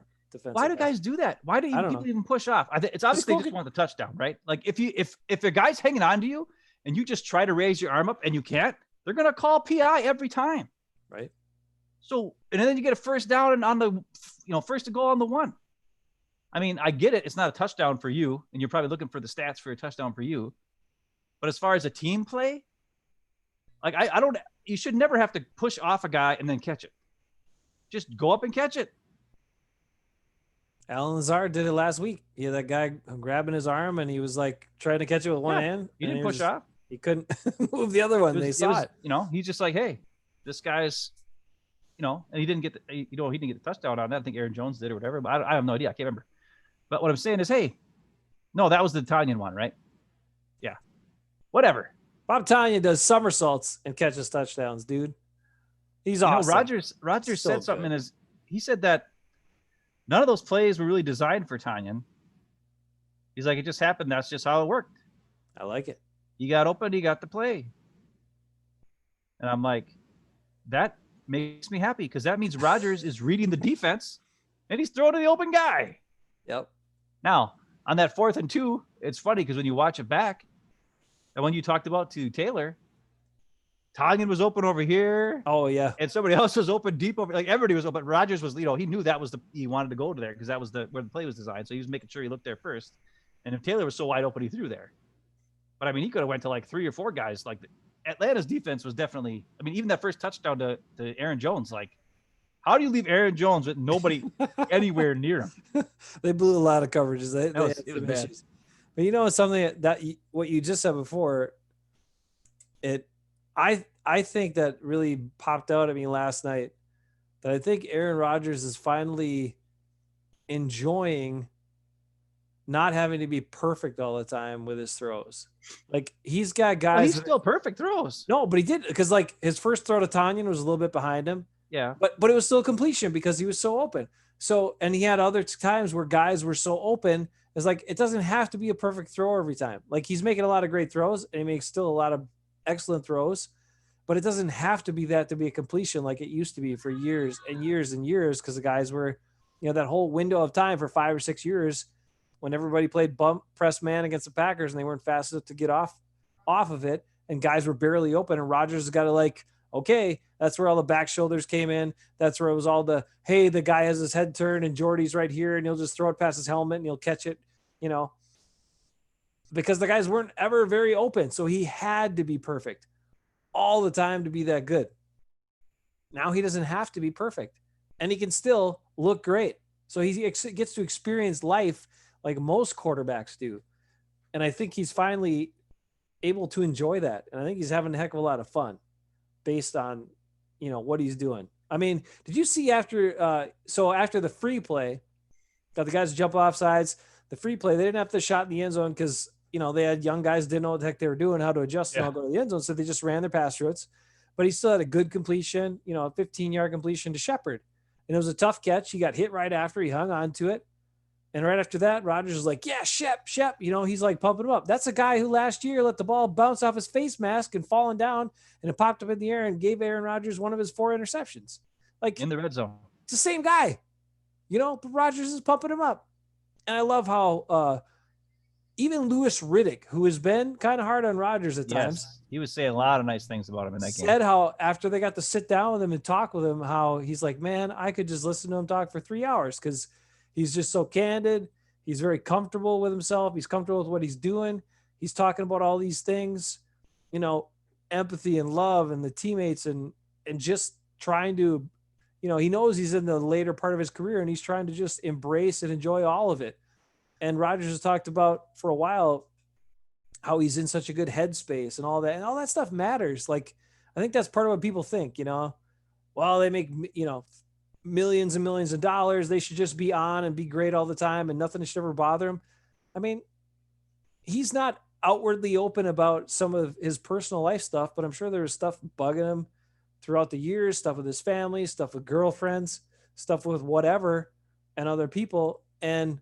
Why do guys do that? Why do people even push off? It's obviously they just want the touchdown, right? Like if a guy's hanging on to you and you just try to raise your arm up and you can't, they're going to call PI every time. Right. So, and then you get a first down and on the, first to go on the one. I get it. It's not a touchdown for you. And you're probably looking for the stats for a touchdown for you. But as far as a team play, like you should never have to push off a guy and then catch it. Just go up and catch it. Alan Lazard did it last week. He had that guy grabbing his arm and he was like trying to catch it with one hand. He didn't push off. He couldn't move the other one. They saw it. He's just like, hey, this guy's, and he didn't get he didn't get the touchdown on that. I think Aaron Jones did or whatever, but I have no idea. I can't remember. But what I'm saying is, hey, no, that was the Tanyan one, right? Yeah. Whatever. Bob Tanyan does somersaults and catches touchdowns, dude. He's awesome. Rodgers said something he said that none of those plays were really designed for Tanyan. He's like, it just happened. That's just how it worked. I like it. He got open. He got the play. And I'm like, that makes me happy because that means Rodgers is reading the defense and he's throwing to the open guy. Yep. Now, on that 4th and 2, it's funny because when you watch it back and when you talked about to Taylor, Tanyan was open over here. Oh, yeah. And somebody else was open deep over. Like everybody was open. Rodgers was, he knew that was he wanted to go to there because that was where the play was designed. So he was making sure he looked there first. And if Taylor was so wide open, he threw there. But he could have went to like 3 or 4 guys. Like Atlanta's defense was definitely, even that first touchdown to Aaron Jones, like, how do you leave Aaron Jones with nobody anywhere near him? They blew a lot of coverages. It was bad. But something that what you just said before, I think that really popped out at me last night, that I think Aaron Rodgers is finally enjoying not having to be perfect all the time with his throws. Like he's got guys. He's still perfect throws. No, but he did, because like his first throw to Tanyan was a little bit behind him. Yeah. But it was still completion because he was so open. So, and he had other times where guys were so open. It's like, it doesn't have to be a perfect throw every time. Like he's making a lot of great throws and he makes still a lot of excellent throws, but it doesn't have to be that to be a completion like it used to be for years and years and years. Cause the guys were, that whole window of time for 5 or 6 years when everybody played bump press man against the Packers and they weren't fast enough to get off of it. And guys were barely open and Rodgers has got to like, okay, that's where all the back shoulders came in. That's where it was all the, hey, the guy has his head turned and Jordy's right here and he'll just throw it past his helmet and he'll catch it, because the guys weren't ever very open. So he had to be perfect all the time to be that good. Now he doesn't have to be perfect and he can still look great. So he gets to experience life like most quarterbacks do. And I think he's finally able to enjoy that. And I think he's having a heck of a lot of fun based on, what he's doing. Did you see after the free play, got the guys to jump off sides, the free play, they didn't have the shot in the end zone because, they had young guys, didn't know what the heck they were doing, how to adjust and all go to the end zone. So they just ran their pass routes, but he still had a good completion, a 15-yard completion to Shepard. And it was a tough catch. He got hit right after, he hung on to it. And right after that, Rodgers was like, yeah, Shep, he's like pumping him up. That's a guy who last year let the ball bounce off his face mask and falling down, and it popped up in the air and gave Aaron Rodgers one of his 4 interceptions. Like in the red zone. It's the same guy, but Rodgers is pumping him up. And I love how even Louis Riddick, who has been kind of hard on Rodgers at times, Yes, he was saying a lot of nice things about him in that game. said how after they got to sit down with him and talk with him, how he's like, man, I could just listen to him talk for 3 hours because he's just so candid. He's very comfortable with himself. He's comfortable with what he's doing. He's talking about all these things, you know, empathy and love and the teammates and just trying to, you know, he knows he's in the later part of his career and he's trying to just embrace and enjoy all of it. And Rodgers has talked about for a while how he's in such a good headspace and all that stuff matters. Like, I think that's part of what people think, you know, well, they make, you know, millions and millions of dollars. They should just be on and be great all the time and nothing should ever bother him. I mean, he's not outwardly open about some of his personal life stuff, but I'm sure there was stuff bugging him throughout the years, stuff with his family, stuff with girlfriends, stuff with whatever and other people. And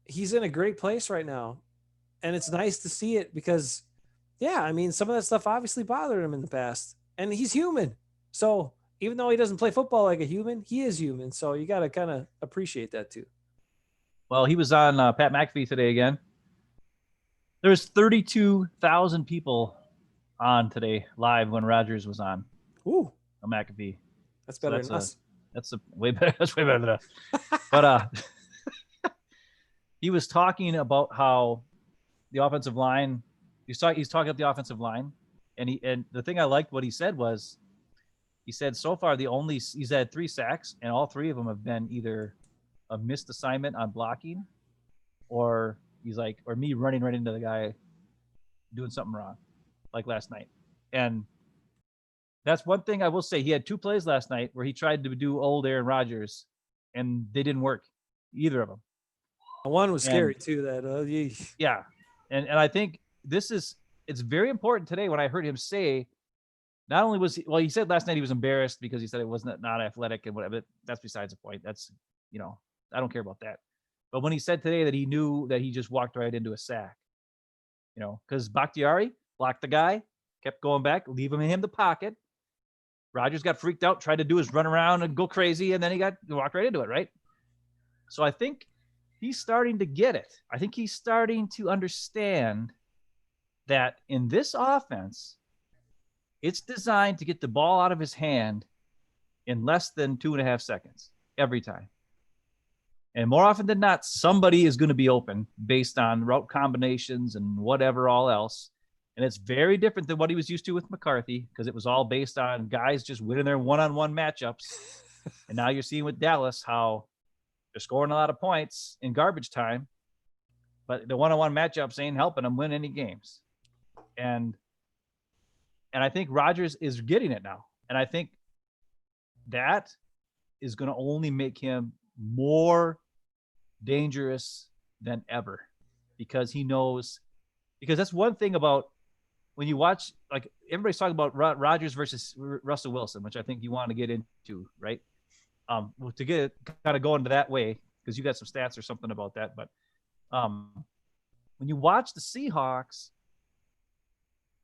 he's in a great place right now. And it's nice to see it because, yeah, I mean, some of that stuff obviously bothered him in the past. And he's human. So even though he doesn't play football like a human, he is human. So you got to kind of appreciate that too. Well, he was on Pat McAfee today again. There was 32,000 people on today live when Rodgers was on. Ooh, on McAfee. That's better than us. That's way better. That's way better than us. But he was talking about how the offensive line. He's talking about the offensive line, and the thing I liked what he said was, he said so far he's had 3 sacks, and all 3 of them have been either a missed assignment on blocking, or he's like, or me running right into the guy doing something wrong, like last night. And that's one thing I will say. He had 2 plays last night where he tried to do old Aaron Rodgers, and they didn't work, either of them. One was scary too. Yeah, and I think it's very important today when I heard him say, not only was he said last night he was embarrassed because he said it wasn't not athletic and whatever. That's besides the point. That's, you know, I don't care about that. But when he said today that he knew that he just walked right into a sack, you know, because Bakhtiari blocked the guy, kept going back, leaving him in the pocket. Rodgers got freaked out, tried to do his run around and go crazy, and then he walked right into it, right? So I think he's starting to get it. I think he's starting to understand that in this offense, it's designed to get the ball out of his hand in less than 2.5 seconds every time. And more often than not, somebody is going to be open based on route combinations and whatever all else. And it's very different than what he was used to with McCarthy, because it was all based on guys just winning their one-on-one matchups. And now you're seeing with Dallas how they're scoring a lot of points in garbage time, but the one-on-one matchups ain't helping them win any games. And I think Rodgers is getting it now. And I think that is going to only make him more dangerous than ever, because he knows, because that's one thing about when you watch, like everybody's talking about Rodgers versus Russell Wilson, which I think you want to get into, right? To get kind of go into that way, because you got some stats or something about that. But when you watch the Seahawks,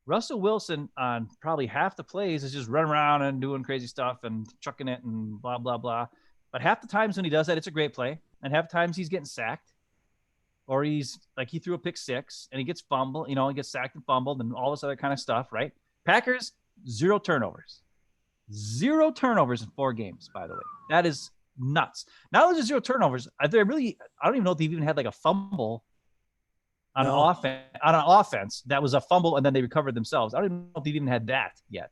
Russell Wilson on probably half the plays is just running around and doing crazy stuff and chucking it and blah, blah, blah. But half the times when he does that, it's a great play. And half the times he's getting sacked, or he's like, he threw a pick 6 and he gets fumbled, you know, he gets sacked and fumbled and all this other kind of stuff, right? Packers, 0 turnovers. 0 turnovers in 4 games, by the way. That is nuts. Not only 0 turnovers, I don't even know if they've even had like a fumble on an offense that was a fumble and then they recovered themselves. I don't even know if they've even had that yet.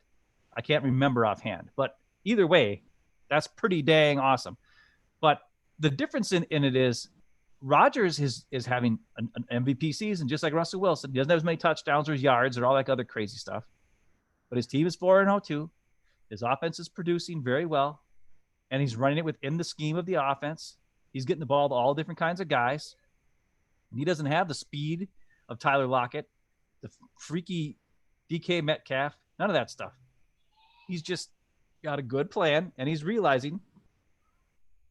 I can't remember offhand. But either way, that's pretty dang awesome. But the difference in it is Rodgers is having an MVP season, just like Russell Wilson. He doesn't have as many touchdowns or yards or all that other crazy stuff. But his team is 4-0-2. His offense is producing very well. And he's running it within the scheme of the offense. He's getting the ball to all different kinds of guys. And he doesn't have the speed of Tyler Lockett, the freaky DK Metcalf, none of that stuff. He's just got a good plan, and he's realizing,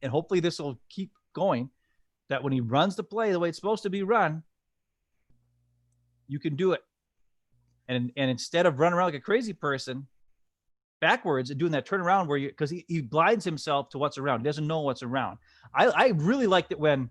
and hopefully this will keep going, that when he runs the play the way it's supposed to be run, you can do it. And instead of running around like a crazy person backwards and doing that turnaround where because he blinds himself to what's around. He doesn't know what's around. I really liked it when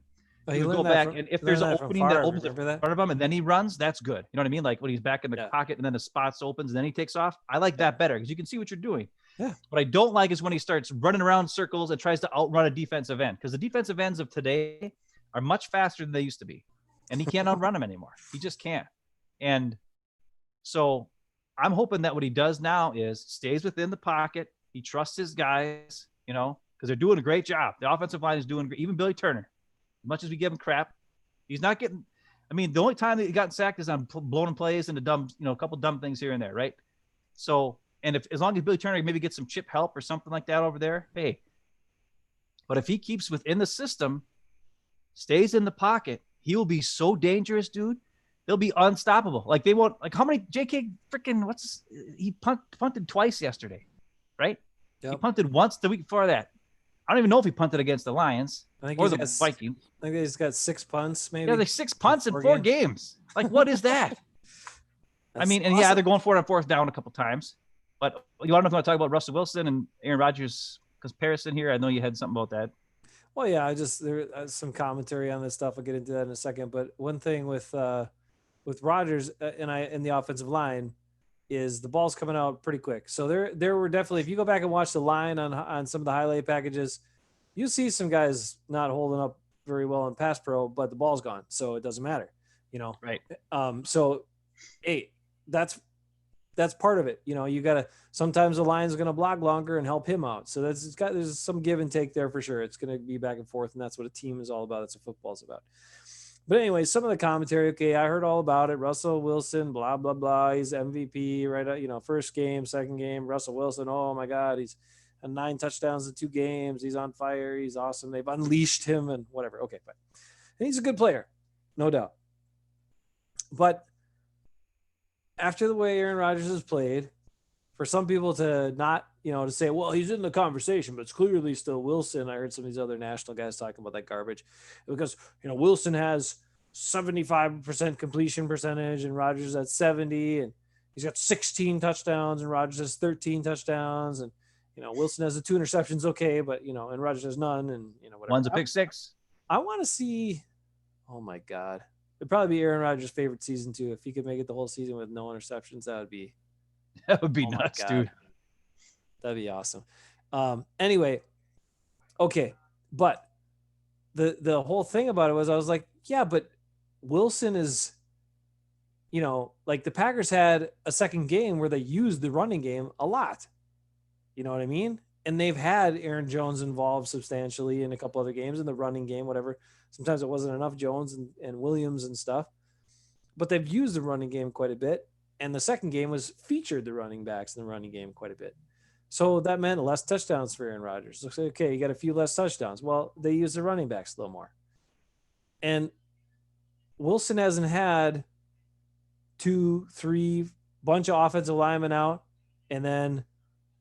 he would go back, and if there's an opening that opens in front of him and then he runs, that's good. You know what I mean? Like when he's back in the pocket and then the spots opens and then he takes off. I like that better because you can see what you're doing. Yeah. What I don't like is when he starts running around circles and tries to outrun a defensive end, because the defensive ends of today are much faster than they used to be. And he can't outrun them anymore. He just can't. And so I'm hoping that what he does now is stays within the pocket. He trusts his guys, you know, because they're doing a great job. The offensive line is doing great. Even Billy Turner, as much as we give him crap, he's not getting – I mean, the only time that he got sacked is on blown plays and a couple dumb things here and there, right? So – and as long as Billy Turner maybe gets some chip help or something like that over there, hey. But if he keeps within the system, stays in the pocket, he will be so dangerous, dude. They'll be unstoppable. Like they won't. Like how many JK freaking he punted twice yesterday, right? Yep. He punted once the week before that. I don't even know if he punted against the Lions or the Vikings. I think he's got 6 punts, maybe. Yeah, like 6 punts in 4 games. Like what is that? I mean, and awesome. Yeah, they're going for it on 4th down a couple times. But you want to talk about Russell Wilson and Aaron Rodgers comparison here? I know you had something about that. Well, yeah, there's some commentary on this stuff. I'll get into that in a second. But one thing with Rodgers and the offensive line is the ball's coming out pretty quick. So there were definitely, if you go back and watch the line on some of the highlight packages, you see some guys not holding up very well in pass pro, but the ball's gone, so it doesn't matter, you know. Right. So, hey, that's part of it. You know, you gotta, sometimes the line's gonna block longer and help him out. So there's some give and take there for sure. It's gonna be back and forth, and that's what a team is all about. That's what football's about. But anyway, some of the commentary, okay, I heard all about it. Russell Wilson, blah, blah, blah. He's MVP, right? You know, first game, second game. Russell Wilson, oh my God, he's 9 touchdowns in 2 games. He's on fire. He's awesome. They've unleashed him and whatever. Okay, fine. And he's a good player, no doubt. But after the way Aaron Rodgers has played, for some people to not, you know, to say, well, he's in the conversation, but it's clearly still Wilson. I heard some of these other national guys talking about that garbage because, you know, Wilson has 75% completion percentage and Rodgers at 70, and he's got 16 touchdowns and Rodgers has 13 touchdowns. And, you know, Wilson has the 2 interceptions. Okay. But, you know, and Rodgers has none, and, you know, whatever. One's a pick 6. I want to see, oh my God, it'd probably be Aaron Rodgers' favorite season too. If he could make it the whole season with no interceptions, that would be nuts, dude. That'd be awesome. Anyway, okay, but the whole thing about it was I was like, yeah, but Wilson is, you know, like the Packers had a second game where they used the running game a lot. You know what I mean? And they've had Aaron Jones involved substantially in a couple other games in the running game, whatever. Sometimes it wasn't enough, Jones and Williams and stuff, but they've used the running game quite a bit. And the second game was featured the running backs in the running game quite a bit. So that meant less touchdowns for Aaron Rodgers. Looks like, okay, you got a few less touchdowns. Well, they use the running backs a little more. And Wilson hasn't had 2, 3 bunch of offensive linemen out and then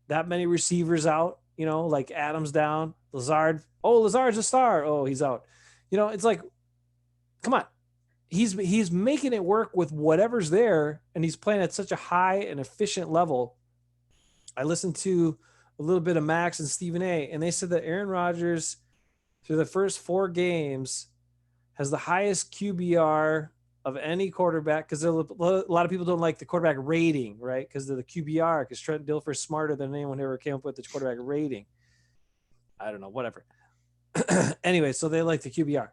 that many receivers out, you know, like Adams down, Lazard. Oh, Lazard's a star. Oh, he's out. You know, it's like, come on. He's making it work with whatever's there, and he's playing at such a high and efficient level. I listened to a little bit of Max and Stephen A, and they said that Aaron Rodgers, through the first 4 games, has the highest QBR of any quarterback, because a lot of people don't like the quarterback rating, right? Because of the QBR, because Trent Dilfer is smarter than anyone who ever came up with the quarterback rating. I don't know, whatever. Anyway, so they like the QBR.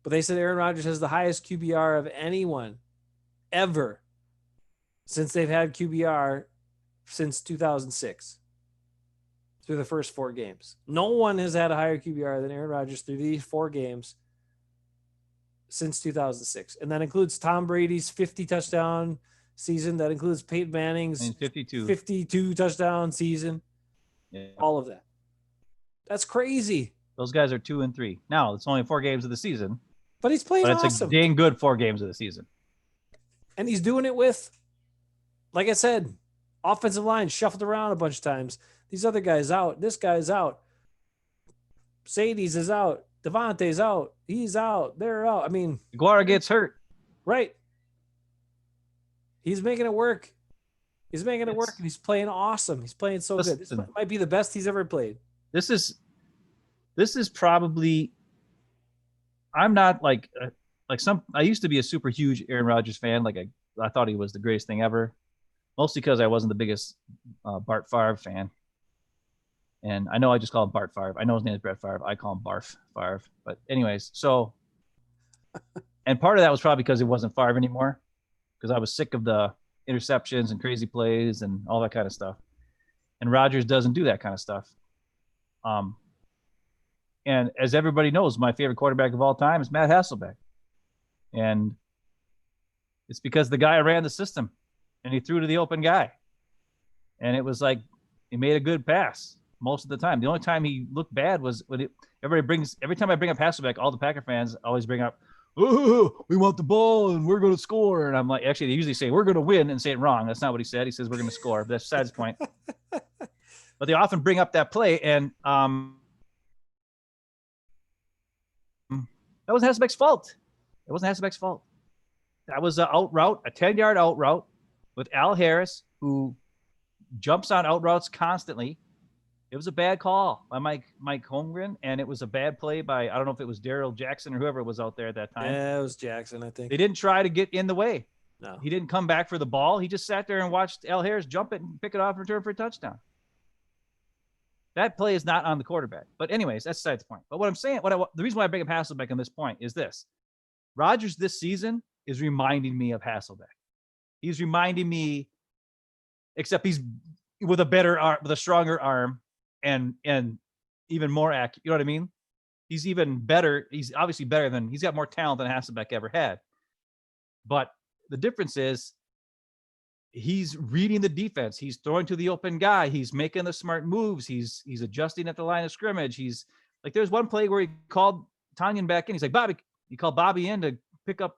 But they said Aaron Rodgers has the highest QBR of anyone ever since they've had QBR since 2006 through the first 4 games. No one has had a higher QBR than Aaron Rodgers through these 4 games since 2006. And that includes Tom Brady's 50 touchdown season. That includes Peyton Manning's 52 touchdown season. Yeah. All of that. That's crazy. Those guys are 2 and 3. Now, it's only 4 games of the season. But he's playing awesome. It's a dang good 4 games of the season. And he's doing it with, like I said, offensive line shuffled around a bunch of times. These other guys out. This guy's out. Sadie's is out. Devontae's out. He's out. They're out. I mean, Aguara gets hurt. Right. He's making it work. He's making it work, and he's playing awesome. He's playing so good. This might be the best he's ever played. This is probably I'm not like some. I used to be a super huge Aaron Rodgers fan. Like I thought he was the greatest thing ever. Mostly because I wasn't the biggest Bart Favre fan. And I know I just call him Bart Favre. I know his name is Brett Favre. I call him Barf Favre. But anyways, so and part of that was probably because it wasn't Favre anymore, because I was sick of the interceptions and crazy plays and all that kind of stuff. And Rodgers doesn't do that kind of stuff. Um, and as everybody knows, my favorite quarterback of all time is Matt Hasselbeck, and it's because the guy ran the system, and he threw to the open guy, and it was like he made a good pass most of the time. The only time he looked bad was when every time I bring up Hasselbeck, all the Packer fans always bring up, oh, we want the ball and we're going to score. And I'm like, actually, they usually say we're going to win and say it wrong. That's not what he said. He says we're going to score. But that's besides the point. But they often bring up that play, and that was Hasselbeck's fault. It wasn't Hasselbeck's fault. That was an out route, a 10-yard out route with Al Harris, who jumps on out routes constantly. It was a bad call by Mike Holmgren, and it was a bad play by, I don't know if it was Daryl Jackson or whoever was out there at that time. Yeah, it was Jackson, I think. They didn't try to get in the way. No. He didn't come back for the ball. He just sat there and watched Al Harris jump it and pick it off and return for a touchdown. That play is not on the quarterback. But anyways, that's besides the point. But what I'm saying, the reason why I bring up Hasselbeck on this point is this. Rodgers this season is reminding me of Hasselbeck. He's reminding me, except he's with a better arm, with a stronger arm, and even more accurate. You know what I mean? He's even better. He's obviously better than, he's got more talent than Hasselbeck ever had. But the difference is he's reading the defense. He's throwing to the open guy. He's making the smart moves. He's adjusting at the line of scrimmage. He's like, there's one play where he called Tanyan back in. He's like, Bobby, he called Bobby in to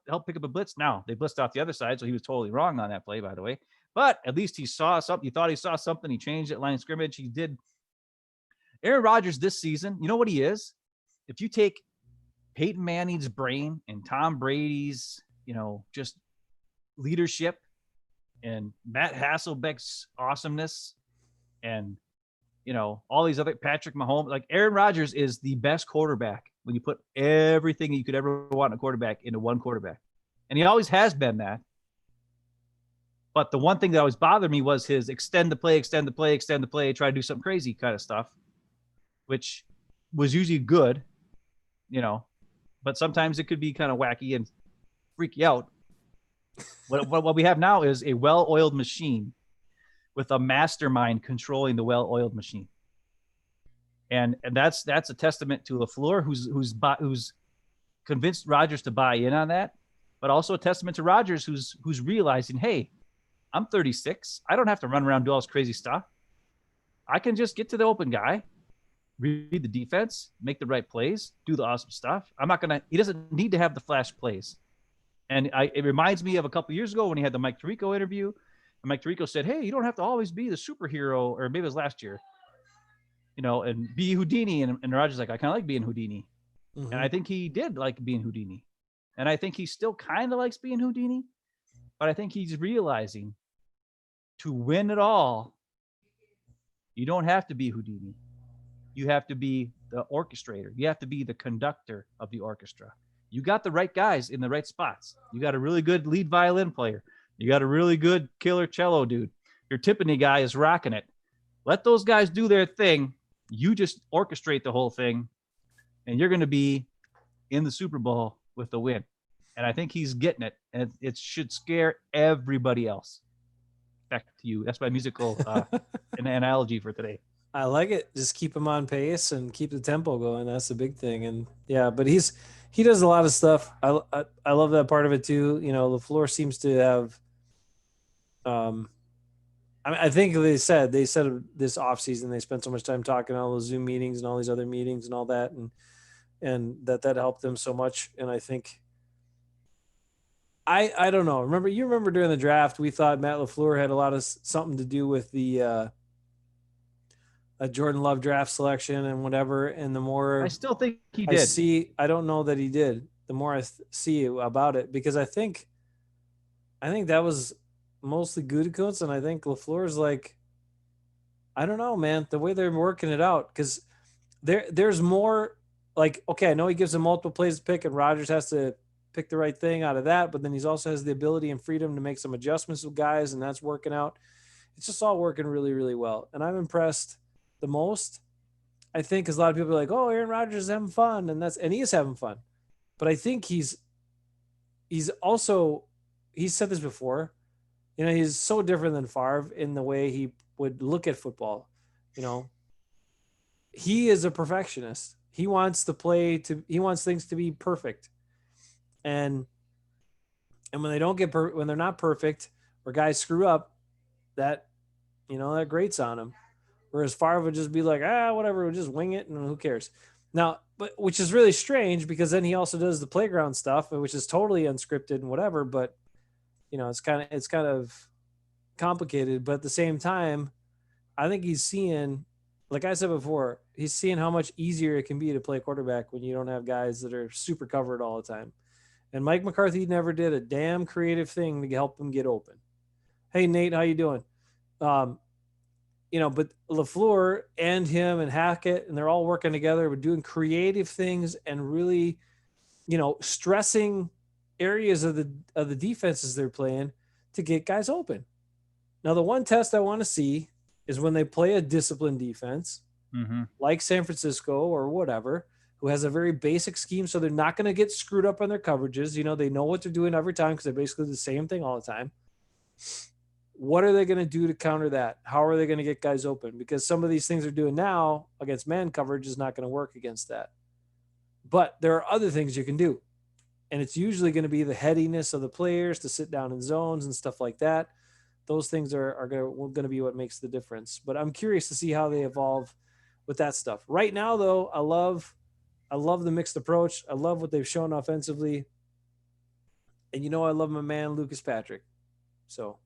help pick up a blitz. Now they blitzed off the other side, so he was totally wrong on that play, by the way. But at least he saw something. He thought he saw something. He changed at line of scrimmage. He did. Aaron Rodgers this season, you know what he is? If you take Peyton Manning's brain and Tom Brady's, just leadership, and Matt Hasselbeck's awesomeness, and all these other, Patrick Mahomes, like Aaron Rodgers is the best quarterback when you put everything you could ever want in a quarterback into one quarterback. And he always has been that. But the one thing that always bothered me was his extend the play, try to do something crazy kind of stuff, which was usually good, but sometimes it could be kind of wacky and freak you out. What we have now is a well-oiled machine with a mastermind controlling the well-oiled machine. And that's a testament to LaFleur, who's convinced Rodgers to buy in on that, but also a testament to Rodgers, who's realizing, hey, I'm 36. I don't have to run around and do all this crazy stuff. I can just get to the open guy, read the defense, make the right plays, do the awesome stuff. He doesn't need to have the flash plays. And it reminds me of a couple of years ago when he had the Mike Tirico interview. And Mike Tirico said, hey, you don't have to always be the superhero, or maybe it was last year, and be Houdini. And Rodgers like, I kind of like being Houdini. Mm-hmm. And I think he did like being Houdini. And I think he still kind of likes being Houdini. But I think he's realizing to win it all, you don't have to be Houdini. You have to be the orchestrator. You have to be the conductor of the orchestra. You got the right guys in the right spots. You got a really good lead violin player. You got a really good killer cello dude. Your timpani guy is rocking it. Let those guys do their thing. You just orchestrate the whole thing, and you're going to be in the Super Bowl with the win. And I think he's getting it, and it should scare everybody else. Back to you. That's my musical analogy for today. I like it. Just keep him on pace and keep the tempo going. That's the big thing. And yeah, but he does a lot of stuff. I love that part of it too. LaFleur seems to have. I think they said this offseason they spent so much time talking all those Zoom meetings and all these other meetings and all that, and that helped them so much. And I think. I don't know. Remember during the draft, we thought Matt LaFleur had a lot of something to do with the Jordan Love draft selection and whatever. And the more I still think he did. I don't know that he did. The more I see about it, because I think that was mostly Gutekunst, and I think LaFleur's like, I don't know, man, the way they're working it out, because there's more like, okay, I know he gives him multiple plays to pick, and Rodgers has to pick the right thing out of that, but then he also has the ability and freedom to make some adjustments with guys, and that's working out. It's just all working really, really well. And I'm impressed the most, I think, because a lot of people are like, oh, Aaron Rodgers is having fun, and he is having fun. But I think he's also, he's said this before, he's so different than Favre in the way he would look at football. You know, he is a perfectionist. He wants things to be perfect. And when they don't when they're not perfect or guys screw up, that that grates on him. Whereas Favre would just be like, whatever, we'll just wing it and who cares. Now, but which is really strange because then he also does the playground stuff, which is totally unscripted and whatever. But it's kind of complicated. But at the same time, I think he's seeing, like I said before, he's seeing how much easier it can be to play quarterback when you don't have guys that are super covered all the time. And Mike McCarthy never did a damn creative thing to help him get open. Hey Nate, how you doing? Um, but LaFleur and him and Hackett, and they're all working together, but doing creative things and really, stressing areas of the defenses they're playing to get guys open. Now, the one test I want to see is when they play a disciplined defense, like San Francisco or whatever, who has a very basic scheme, so they're not going to get screwed up on their coverages. They know what they're doing every time because they're basically the same thing all the time. What are they going to do to counter that? How are they going to get guys open? Because some of these things they're doing now against man coverage is not going to work against that. But there are other things you can do. And it's usually going to be the headiness of the players to sit down in zones and stuff like that. Those things are going to be what makes the difference. But I'm curious to see how they evolve with that stuff. Right now, though, I love the mixed approach. I love what they've shown offensively. And I love my man, Lucas Patrick. So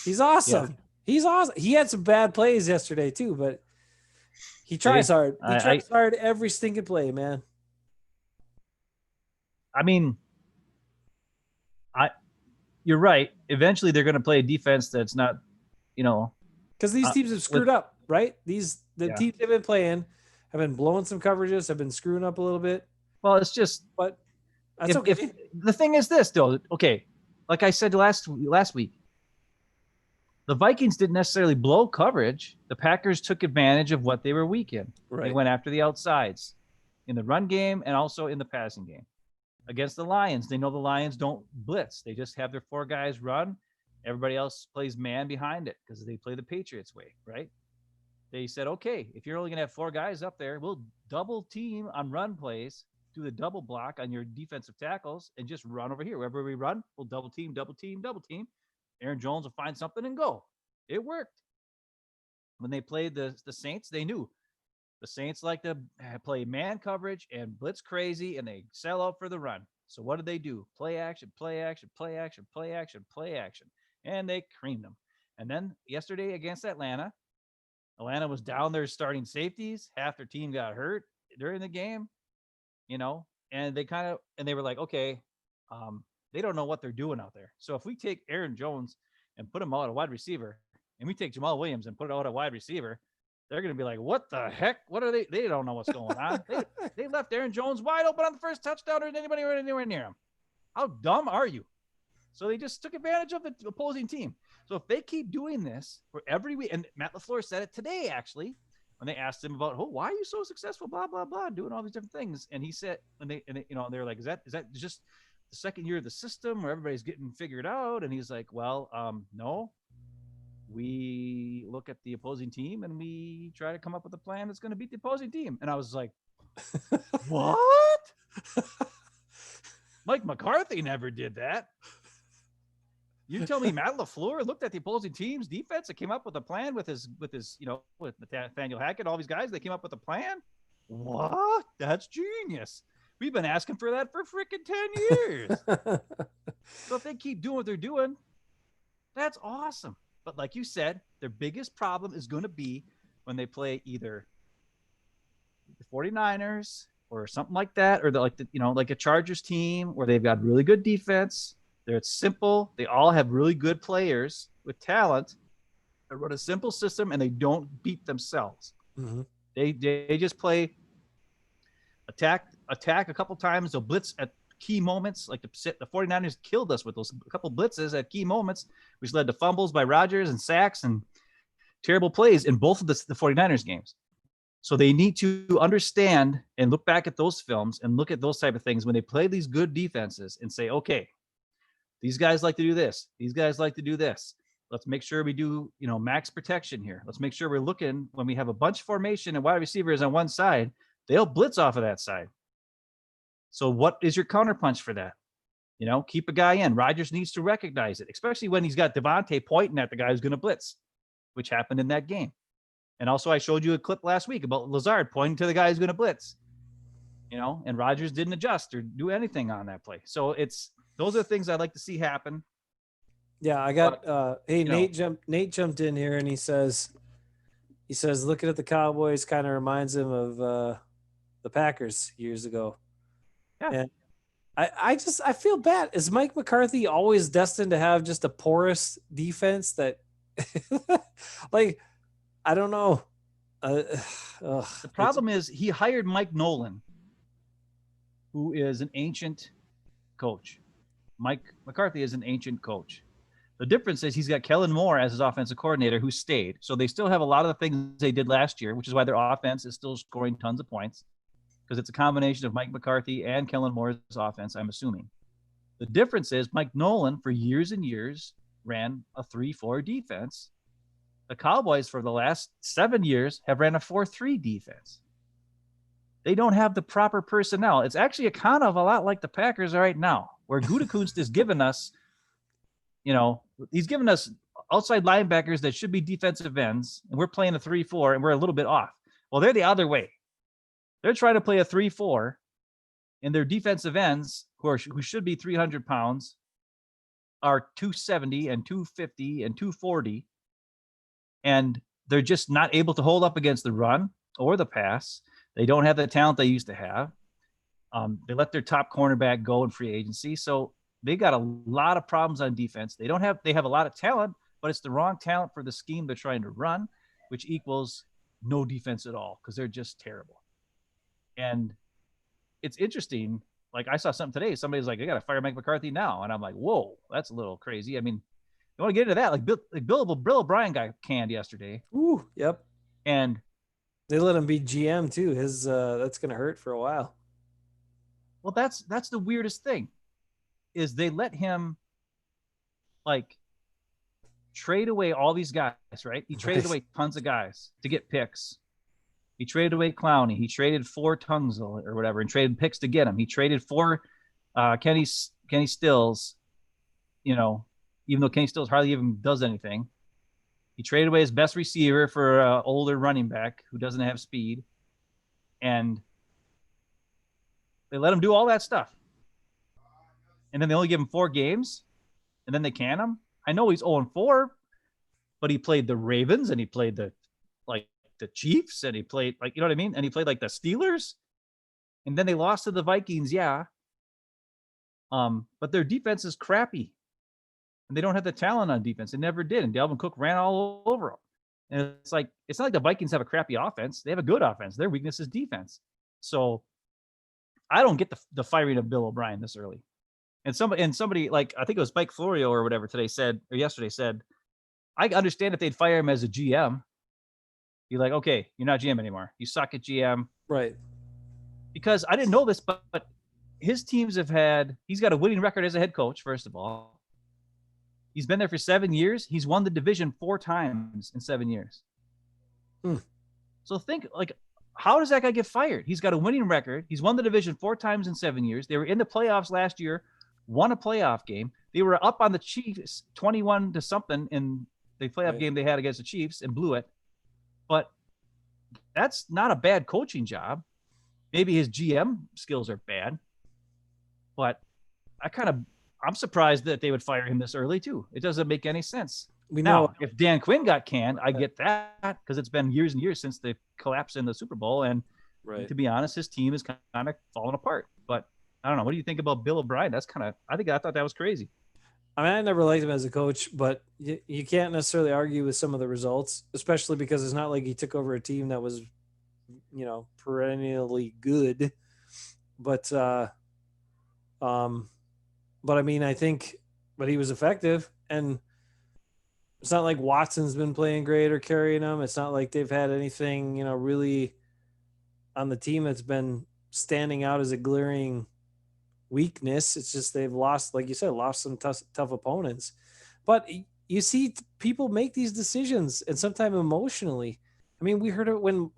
he's awesome. Yeah. He's awesome. He had some bad plays yesterday too, but he tries hard. He tries hard every stinking play, man. I mean, you're right. Eventually, they're going to play a defense that's not, because these teams have screwed up, right? Teams they've been playing have been blowing some coverages, have been screwing up a little bit. Well, it's just, but that's okay. If the thing is this, though, okay, like I said last week, the Vikings didn't necessarily blow coverage. The Packers took advantage of what they were weak in. Right. They went after the outsides in the run game and also in the passing game. Against the Lions, they know the Lions don't blitz. They just have their 4 guys run. Everybody else plays man behind it because they play the Patriots way, right? They said, okay, if you're only going to have 4 guys up there, we'll double team on run plays, do the double block on your defensive tackles, and just run over here. Wherever we run, we'll double team, double team, double team. Aaron Jones will find something and go. It worked. When they played the Saints, they knew. The Saints like to play man coverage and blitz crazy, and they sell out for the run. So what did they do? Play action, play action, play action, play action, play action. And they creamed them. And then yesterday against Atlanta was down their starting safeties. Half their team got hurt during the game, and they were like, okay, they don't know what they're doing out there. So if we take Aaron Jones and put him out at wide receiver, and we take Jamal Williams and put it out at wide receiver, they're going to be like, what the heck? What are they? They don't know what's going on. They left Aaron Jones wide open on the first touchdown, or anybody anywhere near him. How dumb are you? So they just took advantage of the opposing team. So if they keep doing this for every week, and Matt LaFleur said it today, actually, when they asked him about, why are you so successful, blah, blah, blah, doing all these different things. And he said, they're like, is that just the second year of the system where everybody's getting figured out? And he's like, well, no. We look at the opposing team and we try to come up with a plan that's going to beat the opposing team. And I was like, what? Mike McCarthy never did that. You tell me Matt LaFleur looked at the opposing team's defense and came up with a plan with Nathaniel Hackett, all these guys, they came up with a plan? What? That's genius. We've been asking for that for freaking 10 years. So if they keep doing what they're doing, that's awesome. But like you said, their biggest problem is going to be when they play either the 49ers or something like that, or like a Chargers team where they've got really good defense. It's simple. They all have really good players with talent. They run a simple system and they don't beat themselves. Mm-hmm. They just play attack a couple times. They'll blitz at key moments. Like the 49ers killed us with those couple blitzes at key moments, which led to fumbles by Rodgers and sacks and terrible plays in both of the 49ers games. So they need to understand and look back at those films and look at those type of things when they play these good defenses and say, okay, these guys like to do this. These guys like to do this. Let's make sure we do, max protection here. Let's make sure we're looking when we have a bunch formation and wide receivers on one side, they'll blitz off of that side. So what is your counterpunch for that? Keep a guy in. Rodgers needs to recognize it, especially when he's got Devontae pointing at the guy who's going to blitz, which happened in that game. And also I showed you a clip last week about Lazard pointing to the guy who's going to blitz, and Rodgers didn't adjust or do anything on that play. So those are the things I'd like to see happen. Yeah, I got Nate jumped in here and he says looking at the Cowboys kind of reminds him of the Packers years ago. Yeah. And I feel bad. Is Mike McCarthy always destined to have just a porous defense that like I don't know. The problem is he hired Mike Nolan, who is an ancient coach. Mike McCarthy is an ancient coach. The difference is he's got Kellen Moore as his offensive coordinator who stayed. So they still have a lot of the things they did last year, which is why their offense is still scoring tons of points, because it's a combination of Mike McCarthy and Kellen Moore's offense, I'm assuming. The difference is Mike Nolan, for years and years, ran a 3-4 defense. The Cowboys, for the last 7 years, have ran a 4-3 defense. They don't have the proper personnel. It's actually a lot like the Packers are right now, where Gutekunst is giving us, he's giving us outside linebackers that should be defensive ends, and we're playing a 3-4, and we're a little bit off. Well, they're the other way. They're trying to play a 3-4, and their defensive ends, who should be 300 pounds, are 270 and 250 and 240, and they're just not able to hold up against the run or the pass. They don't have the talent they used to have. They let their top cornerback go in free agency, so they got a lot of problems on defense. They have a lot of talent, but it's the wrong talent for the scheme they're trying to run, which equals no defense at all because they're just terrible. And it's interesting. Like I saw something today. Somebody's like, "I got to fire Mike McCarthy now," and I'm like, "Whoa, that's a little crazy." I mean, you want to get into that? Like Bill O'Brien got canned yesterday. Ooh, yep. And they let him be GM too. His that's going to hurt for a while. Well, that's the weirdest thing. Is they let him like trade away all these guys, right? He traded away tons of guys to get picks. He traded away Clowney. He traded for Tunzel or whatever and traded picks to get him. He traded for Kenny Stills, even though Kenny Stills hardly even does anything. He traded away his best receiver for an older running back who doesn't have speed. And they let him do all that stuff. And then they only give him 4 games, and then they can him. I know he's 0-4, but he played the Ravens, and he played the Chiefs, and he played you know what I mean? And he played like the Steelers, and then they lost to the Vikings, yeah. But their defense is crappy, and they don't have the talent on defense. They never did, and Dalvin Cook ran all over them. And it's not like the Vikings have a crappy offense. They have a good offense. Their weakness is defense. So I don't get the firing of Bill O'Brien this early. And somebody like, I think it was Mike Florio or whatever yesterday said, I understand if they'd fire him as a GM. You're like, okay, you're not GM anymore. You suck at GM. Right. Because I didn't know this, but his teams he's got a winning record as a head coach, first of all. He's been there for 7 years. He's won the division 4 times in 7 years. So think, how does that guy get fired? He's got a winning record. He's won the division 4 times in 7 years. They were in the playoffs last year, won a playoff game. They were up on the Chiefs 21 to something in the playoff game they had against the Chiefs and blew it. But that's not a bad coaching job. Maybe his GM skills are bad, but I'm surprised that they would fire him this early too. It doesn't make any sense. Now, if Dan Quinn got canned, I get that because it's been years and years since the collapse in the Super Bowl. And to be honest, his team is kind of falling apart. But I don't know. What do you think about Bill O'Brien? I thought that was crazy. I mean, I never liked him as a coach, but you can't necessarily argue with some of the results, especially because it's not like he took over a team that was perennially good, but um, but I mean, I think, but he was effective, and it's not like Watson's been playing great or carrying them. It's not like they've had anything, really on the team that's been standing out as a glaring weakness. It's just they've lost, like you said, lost some tough opponents. But you see people make these decisions, and sometimes emotionally. I mean, we heard it when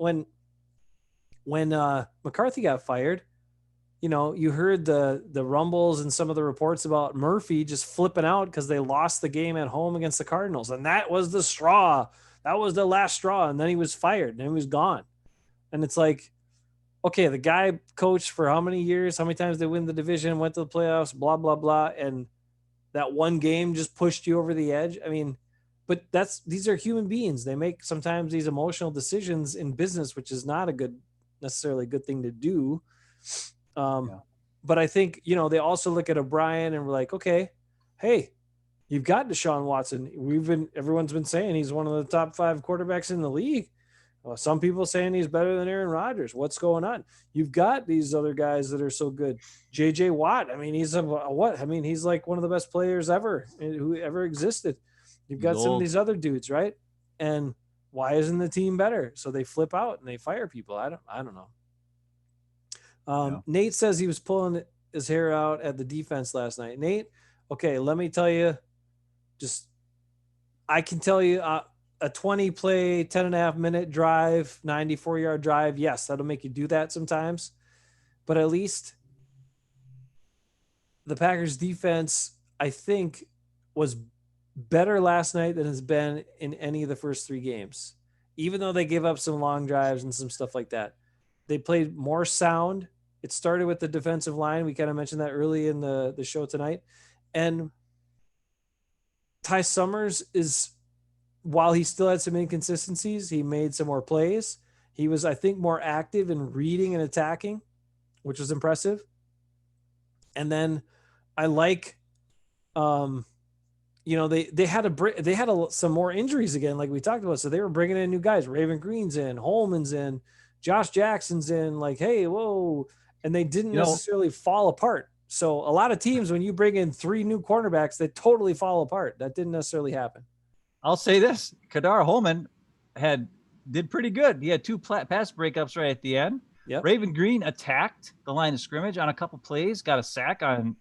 McCarthy got fired. You heard the rumbles and some of the reports about Murphy just flipping out because they lost the game at home against the Cardinals, and that was the straw. That was the last straw, and then he was fired, and he was gone. And it's like, okay, the guy coached for how many years? How many times they win the division, went to the playoffs, blah blah blah, and that one game just pushed you over the edge. I mean, but these are human beings. They make sometimes these emotional decisions in business, which is not necessarily a good thing to do. Yeah. But I think, they also look at O'Brien and we're like, okay, hey, you've got Deshaun Watson. Everyone's been saying he's one of the top 5 quarterbacks in the league. Well, some people saying he's better than Aaron Rodgers. What's going on? You've got these other guys that are so good. JJ Watt. I mean, he's what? I mean, he's like one of the best players ever who ever existed. You've got some of these other dudes, right? And why isn't the team better? So they flip out and they fire people. I don't know. Nate says he was pulling his hair out at the defense last night. Nate, okay, let me tell you, I can tell you a 20-play, 10.5-minute drive, 94-yard drive, yes, that'll make you do that sometimes. But at least the Packers defense, I think, was better last night than has been in any of the first 3 games. Even though they gave up some long drives and some stuff like that. They played more sound. It started with the defensive line. We kind of mentioned that early in the show tonight. And Ty Summers while he still had some inconsistencies, he made some more plays. He was, I think, more active in reading and attacking, which was impressive. And then I like, they had some more injuries again, like we talked about. So they were bringing in new guys. Raven Green's in, Holman's in, Josh Jackson's in. Like, hey, whoa. And they didn't necessarily fall apart. So a lot of teams, when you bring in 3 new cornerbacks, they totally fall apart. That didn't necessarily happen. I'll say this: Kadar Holman did pretty good. He had 2 pass breakups right at the end. Yep. Raven Green attacked the line of scrimmage on a couple plays, got a sack on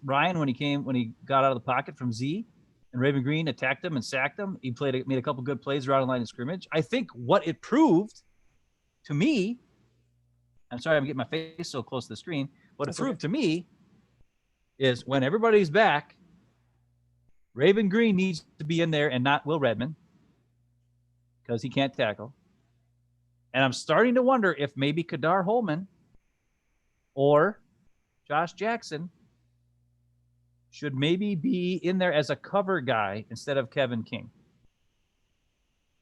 Ryan when he got out of the pocket from Z, and Raven Green attacked him and sacked him. He made a couple good plays around the line of scrimmage. I think what it proved to me, I'm sorry I'm getting my face so close to the screen. What it proved to me is when everybody's back, Raven Green needs to be in there and not Will Redmond because he can't tackle. And I'm starting to wonder if maybe Kadar Holman or Josh Jackson should maybe be in there as a cover guy instead of Kevin King.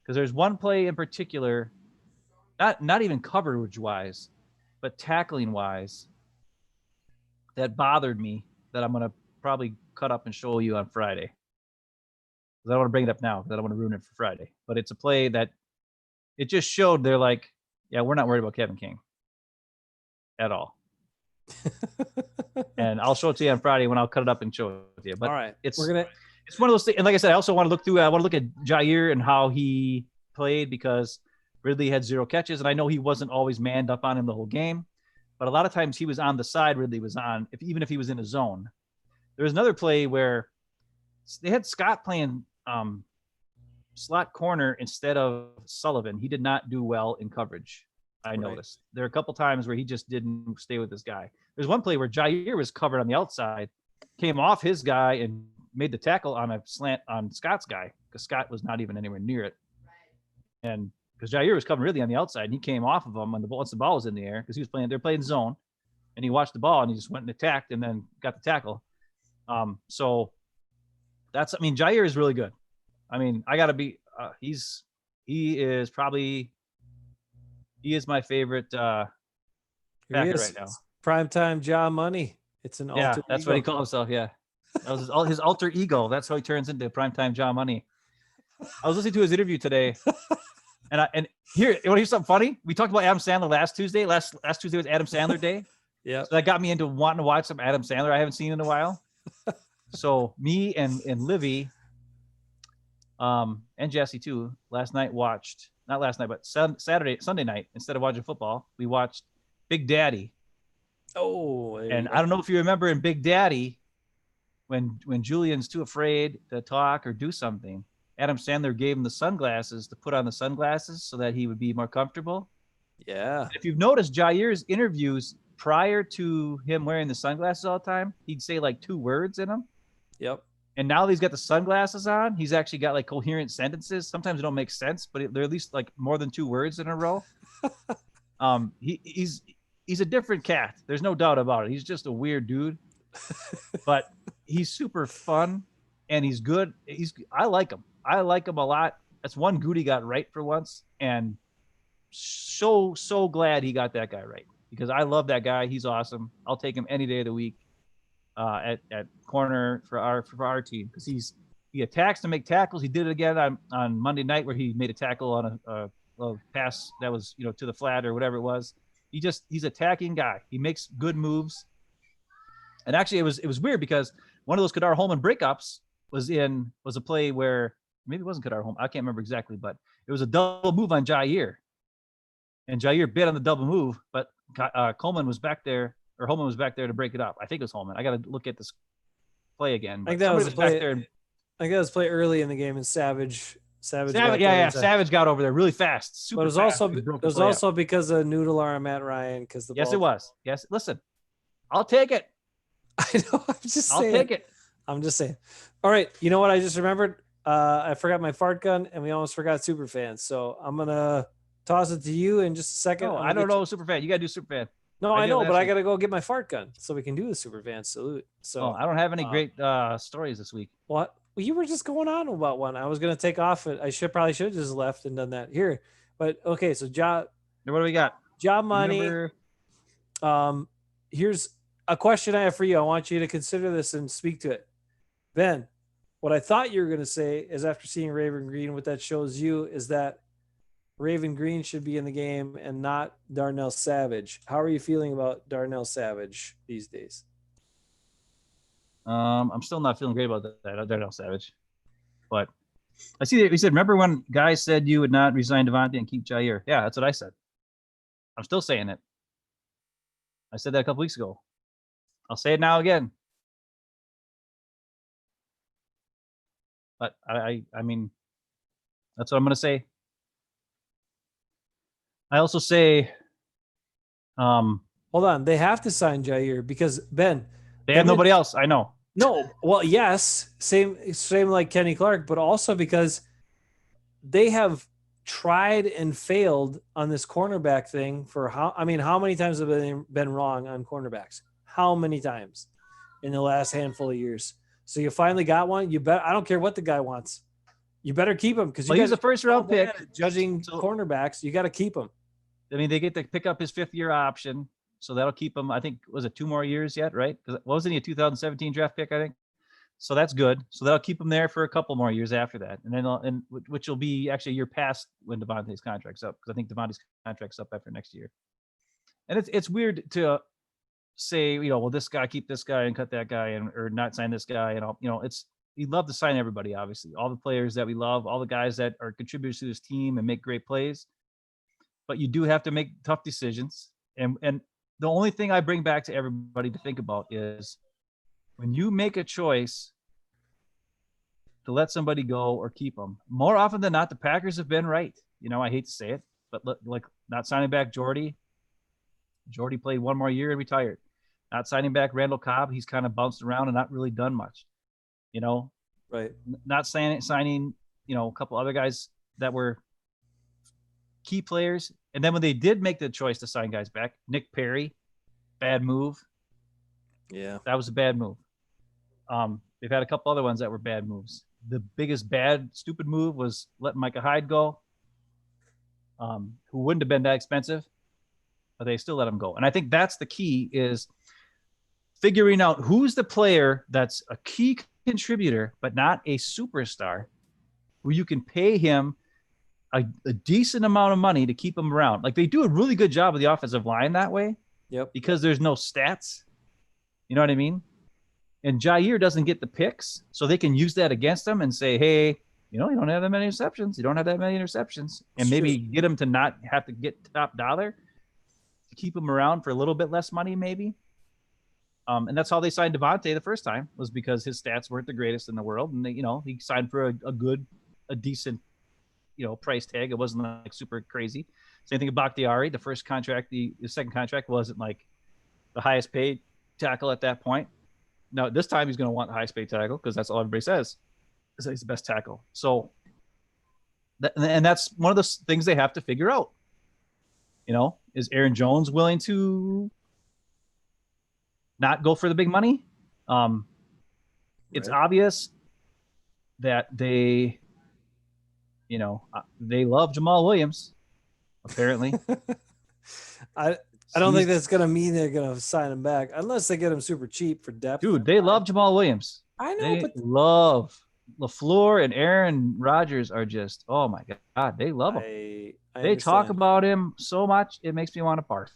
Because there's one play in particular, not even coverage-wise, but tackling-wise, that bothered me that I'm going to probably cut up and show you on Friday. I don't want to bring it up now because I don't want to ruin it for Friday. But it's a play that it just showed they're like, yeah, we're not worried about Kevin King at all. And I'll show it to you on Friday when I'll cut it up and show it to you. But all right, it's one of those things. And like I said, I also want to look at Jair and how he played because Ridley had 0 catches. And I know he wasn't always manned up on him the whole game. But a lot of times he was on the side Ridley was on, even if he was in a zone. There was another play where they had Scott playing slot corner instead of Sullivan. He did not do well in coverage. I noticed there are a couple times where he just didn't stay with this guy. There's one play where Jair was covered on the outside, came off his guy and made the tackle on a slant on Scott's guy because Scott was not even anywhere near it. And because Jair was covering really on the outside and he came off of him once the ball was in the air because they're playing zone and he watched the ball and he just went and attacked and then got the tackle. So Jair is really good. I mean, I gotta be, he is my favorite Packer right now. Primetime Ja Money. It's an alter that's ego. what he called himself. Yeah, that was his alter ego. That's how he turns into Primetime Ja Money. I was listening to his interview today, And here, you want to hear something funny? We talked about Adam Sandler last Tuesday. Last Tuesday was Adam Sandler Day. Yeah. So that got me into wanting to watch some Adam Sandler I haven't seen in a while. So me and Livy, and Jesse too, last night watched, not last night, but Sunday night, instead of watching football, we watched Big Daddy. Oh, And I don't know if you remember in Big Daddy, when Julian's too afraid to talk or do something, Adam Sandler gave him the sunglasses to put on the sunglasses so that he would be more comfortable. Yeah. If you've noticed Jair's interviews prior to him wearing the sunglasses all the time, he'd say like 2 words in them. Yep. And now that he's got the sunglasses on, he's actually got like coherent sentences. Sometimes they don't make sense, but they're at least like more than 2 words in a row. He's a different cat. There's no doubt about it. He's just a weird dude, but he's super fun and he's good. I like him. I like him a lot. That's one Goody got right for once, and so glad he got that guy right, because I love that guy. He's awesome. I'll take him any day of the week at corner for our team, because he attacks to make tackles. He did it again on Monday night where he made a tackle on a pass that was to the flat or whatever it was. He's attacking guy. He makes good moves. And actually, it was weird because one of those Kadar Holman breakups was a play where maybe it wasn't Kadar Holman. I can't remember exactly, but it was a double move on Jair. And Jair bit on the double move, but Holman was back there to break it up. I think it was Holman. I got to look at this play again. I think that was back there. I think that was play early in the game, and Savage. Savage got over there really fast. But it was also because of Noodle arm Matt Ryan. Yes, it was. Yes, listen, I'll take it. I know. I'll take it. I'm just saying. All right. You know what? I just remembered. I forgot my fart gun, and we almost forgot Superfan. So I'm gonna toss it to you in just a second. No, I don't know Superfan. You gotta do Superfan. No, I know, but I gotta go get my fart gun so we can do the Superfan salute. So I don't have any great stories this week. What? Well, you were just going on about one. I was gonna take off. I probably should have just left and done that here. But okay, so job. What do we got? Job money. Here's a question I have for you. I want you to consider this and speak to it. Ben, what I thought you were going to say is, after seeing Raven Green, what that shows you is that Raven Green should be in the game and not Darnell Savage. How are you feeling about Darnell Savage these days? I'm still not feeling great about that, Darnell Savage. But I see that he said, remember when guys said you would not resign Devontae and keep Jair? Yeah, that's what I said. I'm still saying it. I said that a couple weeks ago. I'll say it now again. But I mean, that's what I'm going to say. I also say, hold on, they have to sign Jair because Ben, they have nobody else. I know. No, well, yes, same like Kenny Clark, but also because they have tried and failed on this cornerback thing for how many times have they been wrong on cornerbacks? How many times in the last handful of years? So you finally got one. You bet. I don't care what the guy wants. You better keep him because he's a first round pick. Judging cornerbacks, you got to keep him. I mean, they get to pick up his 5th-year option, so that'll keep him. I think, was it 2 more years yet? Right? Because wasn't he a 2017 draft pick? I think. So that's good. So that'll keep him there for a couple more years after that, and then which will be actually a year past when Devontae's contract's up, because I think Devontae's contract's up after next year. And it's weird to say, well, this guy, keep this guy and cut that guy, or not sign this guy, and we'd love to sign everybody, obviously, all the players that we love, all the guys that are contributors to this team and make great plays. But you do have to make tough decisions. And the only thing I bring back to everybody to think about is, when you make a choice to let somebody go or keep them, more often than not, the Packers have been right. I hate to say it, but like not signing back Jordy. Jordy played 1 more year and retired. Not signing back Randall Cobb. He's kind of bounced around and not really done much. Right. Not signing, a couple other guys that were key players. And then when they did make the choice to sign guys back, Nick Perry, bad move. Yeah. That was a bad move. They've had a couple other ones that were bad moves. The biggest bad, stupid move was letting Micah Hyde go, who wouldn't have been that expensive, but they still let him go. And I think that's the key, is figuring out who's the player that's a key contributor, but not a superstar, who you can pay him a decent amount of money to keep him around. Like they do a really good job of the offensive line that way. Yep. Because there's no stats. You know what I mean? And Jair doesn't get the picks, so they can use that against him and say, hey, you don't have that many interceptions. You don't have that many interceptions. And maybe get him to not have to get top dollar to keep him around for a little bit less money, maybe. And that's how they signed Devontae the first time, was because his stats weren't the greatest in the world. And, he signed for a decent, price tag. It wasn't like super crazy. Same thing with Bakhtiari. The first contract, the second contract wasn't like the highest paid tackle at that point. No, this time he's going to want the highest paid tackle because that's all everybody says. Is that he's the best tackle. So, and that's one of the things they have to figure out. Is Aaron Jones willing to not go for the big money? It's obvious that they love Jamal Williams, apparently. I don't think that's going to mean they're going to sign him back unless they get him super cheap for depth. Dude, they love Jamal Williams. I know, but love LaFleur and Aaron Rodgers are just, oh my God, they love him. They talk about him so much, it makes me want to barf.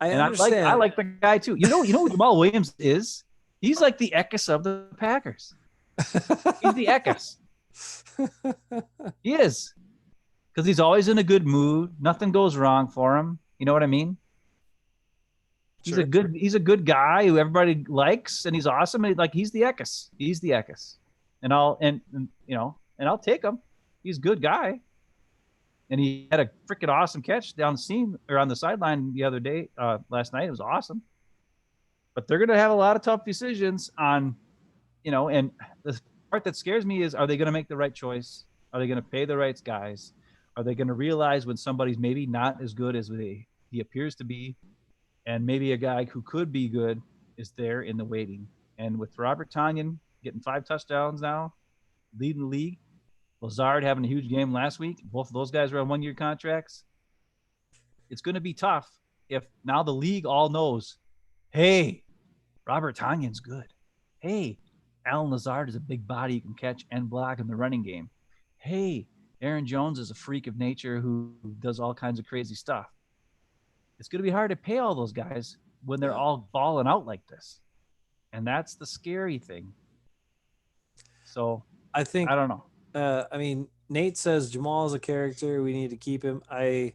I like the guy too. You know who Jamal Williams is? He's like the Eckes of the Packers. He's the Eckes. He is. Because he's always in a good mood. Nothing goes wrong for him. You know what I mean? He's a good guy who everybody likes, and he's awesome. And he's the Eckes. He's the Eckes. And I'll take him. He's a good guy. And he had a freaking awesome catch down the seam or on the sideline the other day, last night. It was awesome. But they're going to have a lot of tough decisions on, and the part that scares me is, are they going to make the right choice? Are they going to pay the right guys? Are they going to realize when somebody's maybe not as good as he appears to be, and maybe a guy who could be good is there in the waiting? And with Robert Tonyan getting 5 touchdowns now, leading the league, Lazard having a huge game last week, both of those guys were on 1-year contracts. It's going to be tough if now the league all knows, hey, Robert Tonyan's good. Hey, Alan Lazard is a big body who can catch and block in the running game. Hey, Aaron Jones is a freak of nature who does all kinds of crazy stuff. It's going to be hard to pay all those guys when they're all balling out like this. And that's the scary thing. So I don't know. Nate says Jamal is a character. We need to keep him. I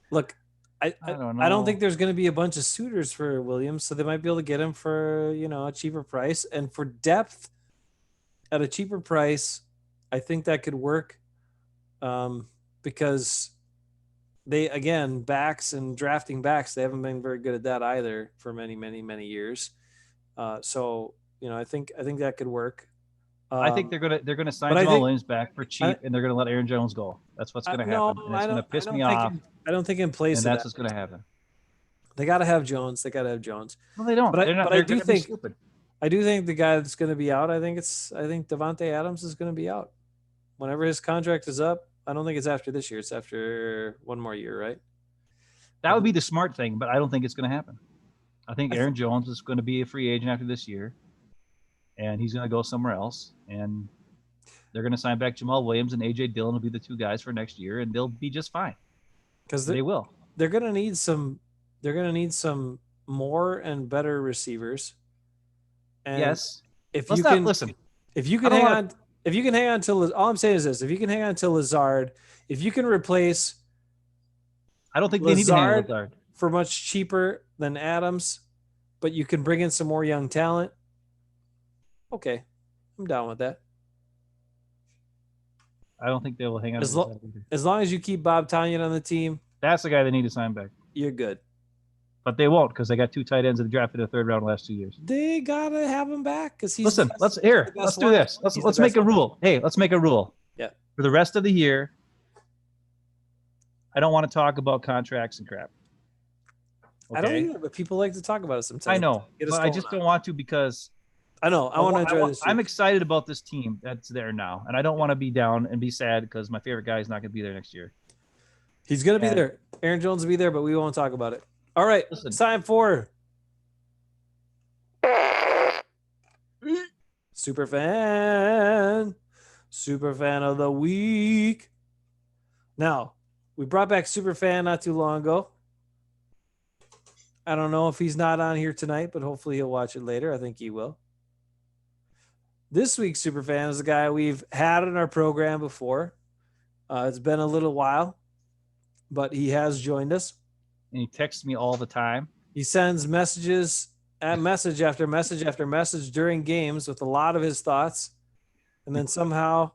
don't think there's going to be a bunch of suitors for Williams, so they might be able to get him for, a cheaper price. And for depth at a cheaper price, I think that could work, because backs and drafting backs, they haven't been very good at that either for many, many, many years. So I think that could work. I think they're gonna sign Jamal Williams back for cheap, and they're gonna let Aaron Jones go. That's what's gonna happen. And it's gonna piss me off. I don't think in place and that's what's gonna happen. They got to have Jones. No, they don't. But I do think the guy that's going to be out. I think Devontae Adams is going to be out whenever his contract is up. I don't think it's after this year. It's after one more year, right? That would be the smart thing, but I don't think it's going to happen. I think Aaron Jones is going to be a free agent after this year, and he's going to go somewhere else. And they're going to sign back Jamal Williams, and A.J. Dillon will be the 2 guys for next year, and they'll be just fine. Because they will. They're going to need some. They're going to need some more and better receivers. And yes. If you can hang on till, all I'm saying is this: if you can hang on till Lazard, if you can replace, I don't think they need to hang on Lazard for much cheaper than Adams, but you can bring in some more young talent. Okay, I'm down with that. I don't think they will hang on. As long as you keep Bob Tonyan on the team, that's the guy they need to sign back. You're good. But they won't, because they got 2 tight ends that drafted in the 3rd round the last 2 years. They gotta have him back because he's. Listen, let's do this. Let's make a rule. Hey, let's make a rule. Yeah. For the rest of the year, I don't want to talk about contracts and crap. Okay? I don't either, but people like to talk about it sometimes. I know, but I just don't want to, because I know I want to enjoy this. I'm excited about this team that's there now, and I don't want to be down and be sad because my favorite guy is not going to be there next year. He's going to be there. Aaron Jones will be there, but we won't talk about it. All right, it's time for Super Fan of the Week. Now, we brought back Superfan not too long ago. I don't know if he's not on here tonight, but hopefully he'll watch it later. I think he will. This week's Superfan is a guy we've had in our program before. It's been a little while, but he has joined us. And he texts me all the time. He sends messages message after message after message during games with a lot of his thoughts. And then somehow,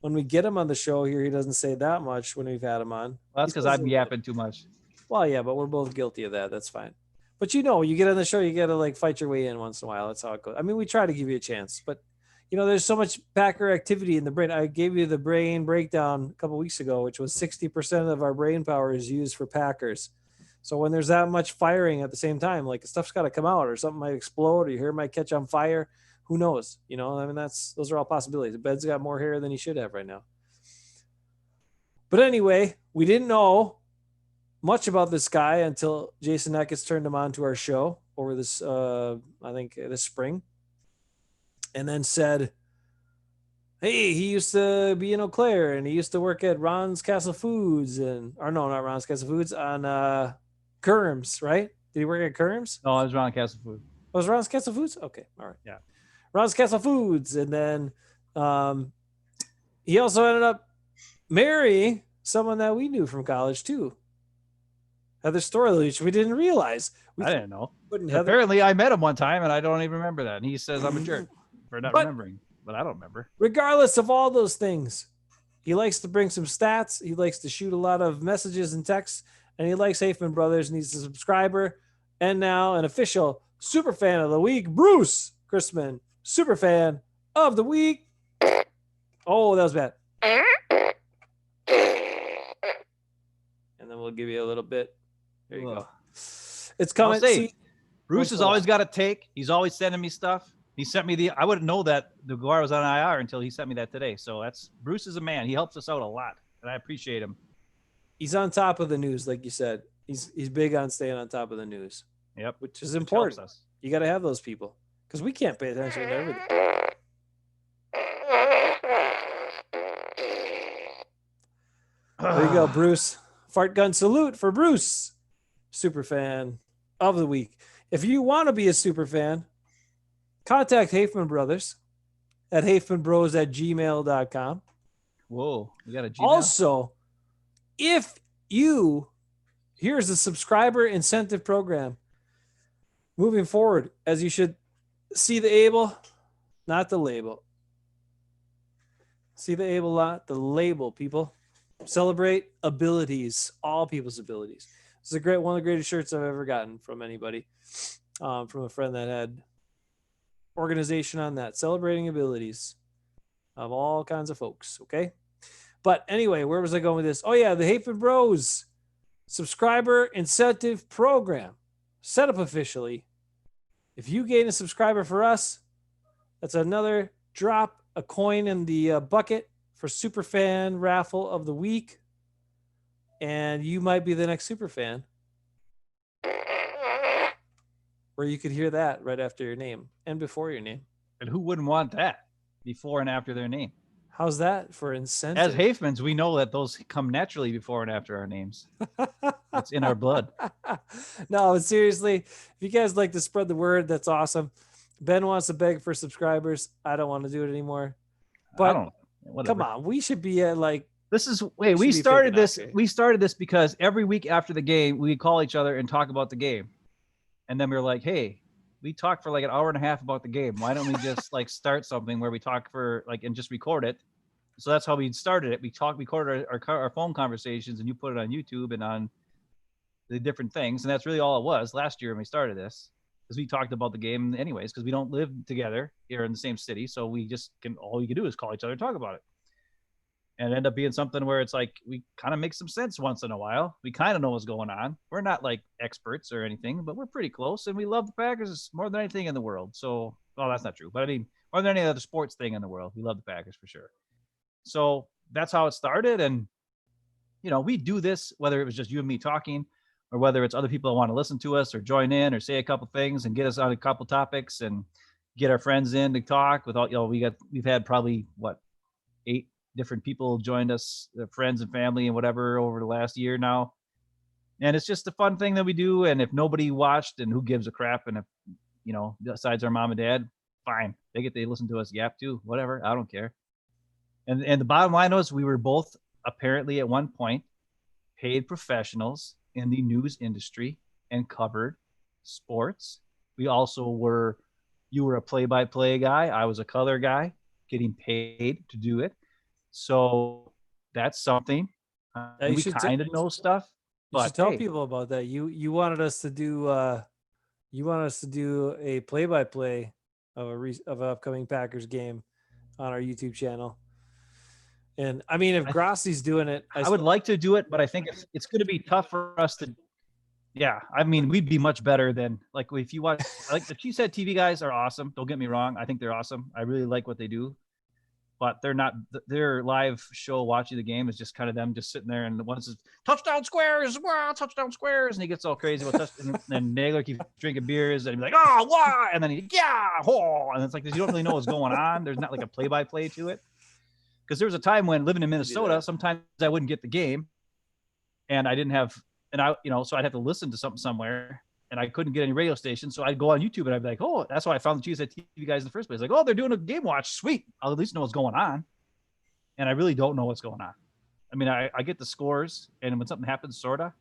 when we get him on the show here, he doesn't say that much when we've had him on. Well, that's because I'm yapping too much. Well, yeah, but we're both guilty of that. That's fine. But you know, you get on the show, you got to like fight your way in once in a while. That's how it goes. I mean, we try to give you a chance, but you know, there's so much Packer activity in the brain. I gave you the brain breakdown a couple weeks ago, which was 60% of our brain power is used for Packers. So when there's that much firing at the same time, like stuff's got to come out or something might explode or your hair might catch on fire. Who knows? You know, I mean, those are all possibilities. Ben's got more hair than he should have right now. But anyway, we didn't know much about this guy until Jason Eckes turned him on to our show over this, I think this spring. And then said, hey, he used to be in Eau Claire and he used to work at Ron's Castle Foods or no, not Ron's Castle Foods, on Kerms, right? Did he work at Kerms? No, I was Ron Castle Foods. Oh, was Ron's Castle Foods? Okay, all right. Yeah. Ron's Castle Foods. And then he also ended up marrying someone that we knew from college too. Heather Storley, which we didn't realize. I didn't know. Heather... Apparently, I met him one time, and I don't even remember that. And he says I'm a jerk for not remembering, but I don't remember. Regardless of all those things, he likes to bring some stats. He likes to shoot a lot of messages and texts, and he likes Hafeman Brothers, and he's a subscriber and now an official super fan of the week. Bruce Chrisman, super fan of the week. Oh, that was bad. And then we'll give you a little bit. There you go. It's coming. See, Bruce has always got a take. He's always sending me stuff. He sent me I wouldn't know that the Guar was on IR until he sent me that today. So Bruce is a man. He helps us out a lot, and I appreciate him. He's on top of the news, like you said. He's big on staying on top of the news. Yep, which is important. You got to have those people because we can't pay attention to everything. There you go, Bruce. Fart gun salute for Bruce, super fan of the week. If you want to be a super fan, contact Hafeman Brothers at hafemanbros@gmail.com. Whoa, you got a Gmail? Also, here's a subscriber incentive program moving forward, as you should see the able, not the label. See the able, not the label, people. Celebrate abilities, all people's abilities. This is one of the greatest shirts I've ever gotten from anybody, from a friend that had organization on that, celebrating abilities of all kinds of folks. Okay. But anyway, where was I going with this? Oh yeah, the Hafeman Bros subscriber incentive program set up officially. If you gain a subscriber for us, that's another drop a coin in the bucket for Superfan Raffle of the Week. And you might be the next Superfan. Where you could hear that right after your name and before your name. And who wouldn't want that before and after their name? How's that for incentive? As Hafemans, we know that those come naturally before and after our names. It's in our blood. No, seriously, if you guys like to spread the word, that's awesome. Ben wants to beg for subscribers. I don't want to do it anymore. But come on, we should be at we started this because every week after the game, we call each other and talk about the game. And then we were like, hey, we talked for like an hour and a half about the game. Why don't we just start something where we talk for and just record it? So that's how we started it. We recorded our phone conversations, and you put it on YouTube and on the different things. And that's really all it was last year when we started this, because we talked about the game anyways, because we don't live together here in the same city. So we just all you can do is call each other and talk about it. And end up being something where it's like we kind of make some sense once in a while. We kind of know what's going on. We're not like experts or anything, but we're pretty close, and we love the Packers more than anything in the world. So, well, that's not true, but I mean, more than any other sports thing in the world, we love the Packers for sure. So that's how it started. And, we do this, whether it was just you and me talking, or whether it's other people that want to listen to us or join in or say a couple things and get us on a couple topics and get our friends in to talk with all, we've had probably 8 different people joined us, friends and family and whatever, over the last year now. And it's just a fun thing that we do. And if nobody watched, and who gives a crap? And if, besides our mom and dad, fine. They listen to us yap too, whatever. I don't care. And the bottom line was, we were both apparently at one point paid professionals in the news industry and covered sports. We also were, you were a play-by-play guy. I was a color guy getting paid to do it. So that's something. You we should kind of know stuff. You But should tell hey, people about that. You wanted us to do a play-by-play of of an upcoming Packers game on our YouTube channel. And I mean, if Grossi's doing it, I would like to do it, but I think it's going to be tough for us to. Yeah, I mean, we'd be much better than, like, if you watch, like, the Cheesehead TV guys are awesome. Don't get me wrong. I think they're awesome. I really like what they do, but they're not, their live show watching the game is just kind of them just sitting there, and the one says touchdown squares, wow, touchdown squares, and he gets all crazy about touchdown, and Nagler keeps drinking beers, and he's like, oh, why? And then and it's like, you don't really know what's going on. There's not like a play-by-play to it. Because there was a time when, living in Minnesota, sometimes I wouldn't get the game, and I didn't have, so I'd have to listen to something somewhere, and I couldn't get any radio stations. So I'd go on YouTube, and I'd be like, oh, that's why I found the Cheesehead TV guys in the first place. Like, oh, they're doing a game watch. Sweet. I'll at least know what's going on. And I really don't know what's going on. I mean, I get the scores, and when something happens, sort of,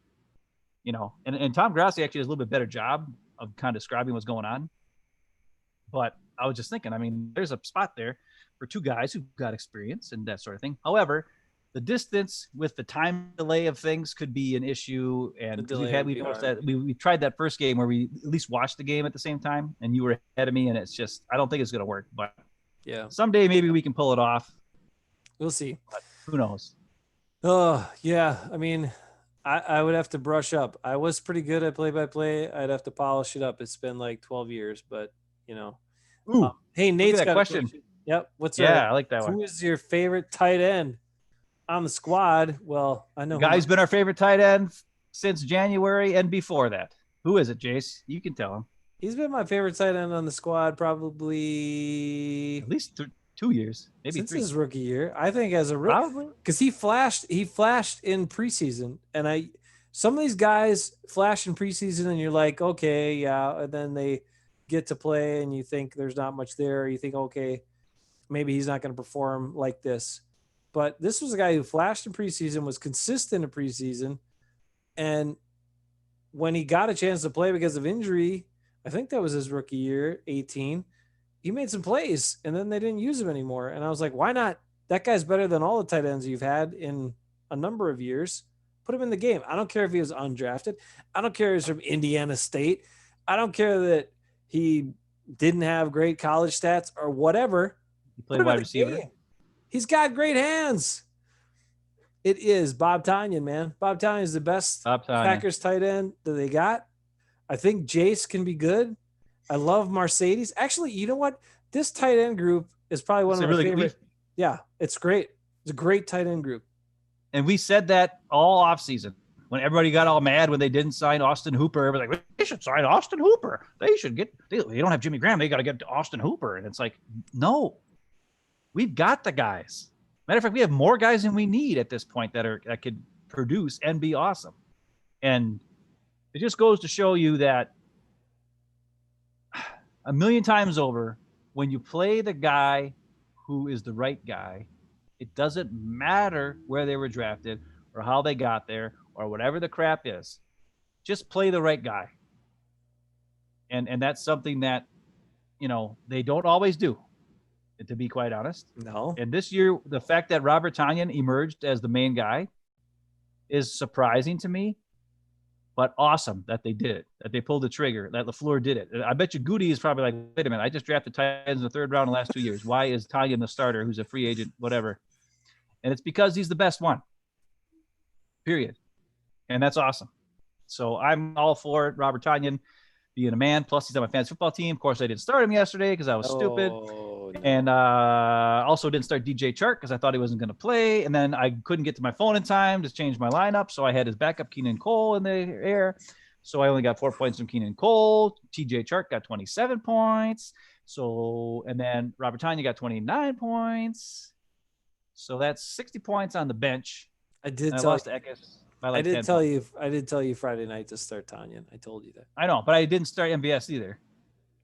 and Tom Grassi actually does a little bit better job of kind of describing what's going on. But I was just thinking, I mean, there's a spot there for two guys who've got experience and that sort of thing. However, the distance with the time delay of things could be an issue. And we tried that first game where we at least watched the game at the same time, and you were ahead of me, and it's just, I don't think it's going to work. But yeah, someday maybe we can pull it off. We'll see. But who knows? Oh, yeah. I mean, I would have to brush up. I was pretty good at play-by-play. I'd have to polish it up. It's been like 12 years, but, Ooh, hey, Nate's got question. a question. Yep. I like that one. Who is your favorite tight end on the squad? Well, I know. The guy's been our favorite tight end since January and before that. Who is it, Jace? You can tell him. He's been my favorite tight end on the squad probably at least 2 years, maybe since 3. his rookie year. I think as a rookie, because he flashed in preseason, and some of these guys flash in preseason, and you're like, okay, yeah, and then they get to play, and you think there's not much there. You think, okay, maybe he's not going to perform like this. But this was a guy who flashed in preseason, was consistent in preseason, and when he got a chance to play because of injury, I think that was his rookie year, 18, he made some plays, and then they didn't use him anymore. And I was like, why not? That guy's better than all the tight ends you've had in a number of years. Put him in the game. I don't care if he was undrafted. I don't care if he's from Indiana State. I don't care that he didn't have great college stats or whatever. He played wide receiver. He's got great hands. It is Bob Tonyan, man. Bob Tonyan is the best Packers tight end that they got. I think Jace can be good. I love Mercedes. Actually, you know what? This tight end group is probably one of my favorite. Yeah, it's great. It's a great tight end group. And we said that all offseason when everybody got all mad when they didn't sign Austin Hooper. Everybody's like, they should sign Austin Hooper. They don't have Jimmy Graham. They got to get Austin Hooper. And it's like, no, we've got the guys. Matter of fact, we have more guys than we need at this point that could produce and be awesome. And it just goes to show you that a million times over, when you play the guy who is the right guy, it doesn't matter where they were drafted or how they got there or whatever the crap is. Just play the right guy. And that's something that, they don't always do, to be quite honest. No. And this year, the fact that Robert Tonyan emerged as the main guy is surprising to me, but awesome that they did it, that they pulled the trigger, that LaFleur did it. I bet you Goody is probably like, wait a minute, I just drafted tight ends in the third round in the last 2 years. Why is Tonyan the starter who's a free agent, whatever? And it's because he's the best one, period. And that's awesome. So I'm all for it. Robert Tonyan being a man, plus he's on my fantasy football team. Of course, I didn't start him yesterday because I was stupid. No. And also didn't start DJ Chark because I thought he wasn't going to play. And then I couldn't get to my phone in time to change my lineup. So I had his backup, Keenan Cole, in the air. So I only got 4 points from Keenan Cole. TJ Chark got 27 points. And then Robert Tonyan got 29 points. So that's 60 points on the bench. I did And I tell lost you. to Eckes by I like did 10 tell points. you. I did tell you Friday night to start Tanyan. I told you that. I know, but I didn't start MVS either.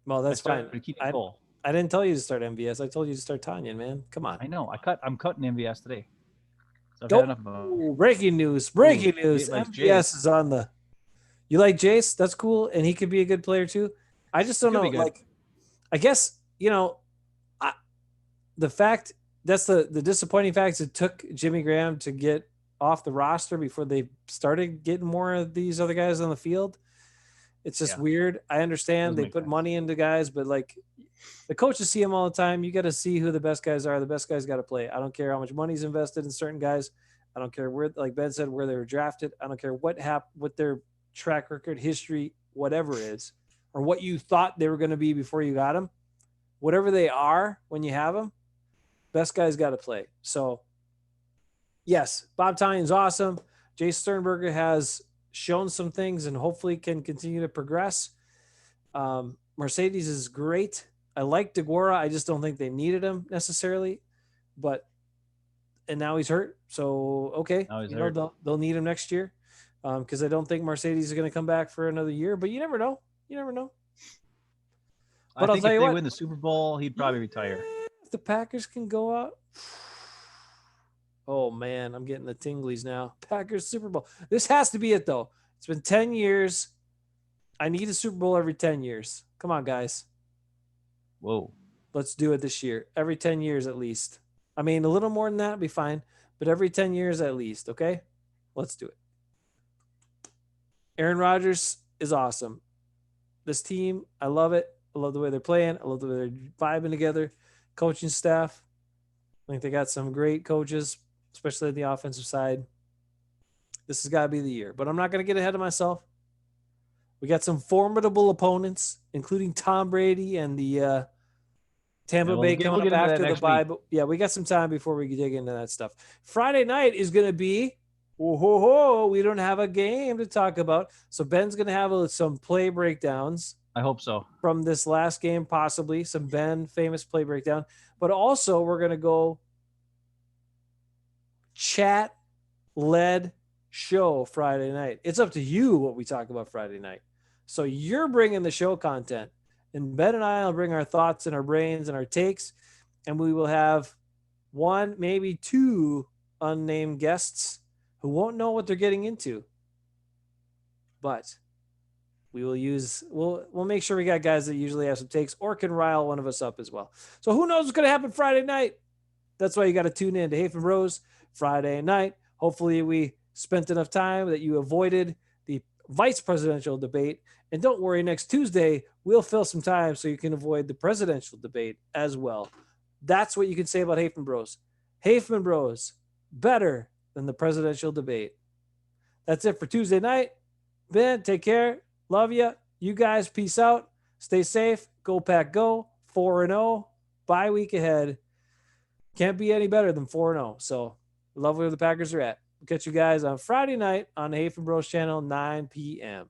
Well, I that's fine. started Keaton I Cole. I didn't tell you to start MVS. I told you to start Tanyan, man. Come on. I know. I'm cutting MVS today. So I've had enough of Oh, breaking news! Breaking news! Like MVS Jace. is on the. You like Jace? That's cool, and he could be a good player too. I just He don't could know. be good. Like, I guess I, the fact that's the disappointing fact. It took Jimmy Graham to get off the roster before they started getting more of these other guys on the field. It's just Yeah. weird. I understand Doesn't they make put sense. money into guys, but like the coaches see them all the time. You got to see who the best guys are. The best guys got to play. I don't care how much money's invested in certain guys. I don't care where, like Ben said, where they were drafted. I don't care what their track record, history, whatever is, or what you thought they were going to be before you got them. Whatever they are when you have them, best guys got to play. So, yes, Bob Tanyan's awesome. Jay Sternberger has shown some things and hopefully can continue to progress. Mercedes is great. I like DeGuara. I just don't think they needed him necessarily. But and now he's hurt. So okay, Now he's hurt. they'll need him next year. Because I don't think Mercedes is going to come back for another year. But you never know. You never know. But I I'll think tell if you they what, win the Super Bowl, he'd probably retire. if the Packers can go out. Oh man, I'm getting the tinglies now. Packers Super Bowl. This has to be it though. It's been 10 years. I need a Super Bowl every 10 years. Come on, guys. Whoa. Let's do it this year. Every 10 years at least. I mean, a little more than that would be fine, but every 10 years at least, okay? Let's do it. Aaron Rodgers is awesome. This team, I love it. I love the way they're playing. I love the way they're vibing together. Coaching staff, I think they got some great coaches, especially on the offensive side. This has got to be the year, but I'm not going to get ahead of myself. We got some formidable opponents, including Tom Brady and the Tampa Bay we'll coming get up into that after the next bye. week. But yeah, we got some time before we dig into that stuff. Friday night is going to be, we don't have a game to talk about. So Ben's going to have some play breakdowns I hope so. from this last game, possibly some Ben famous play breakdown. But also, we're going to go chat led show Friday night. It's up to you what we talk about Friday night. So you're bringing the show content, and Ben and I will bring our thoughts and our brains and our takes, and we will have one, maybe two unnamed guests who won't know what they're getting into. But we'll make sure we got guys that usually have some takes or can rile one of us up as well. So who knows what's going to happen Friday night? That's why you got to tune in to Hafeman Rose Friday night. Hopefully we spent enough time that you avoided the vice presidential debate. And don't worry, next Tuesday, we'll fill some time so you can avoid the presidential debate as well. That's what you can say about Hafeman Bros. Hafeman Bros, better than the presidential debate. That's it for Tuesday night. Ben, take care. Love you. You guys, peace out. Stay safe. Go Pack Go. 4-0. Bye week ahead. Can't be any better than 4-0. So love where the Packers are at. We'll catch you guys on Friday night on the Hafeman Bros channel, 9 p.m.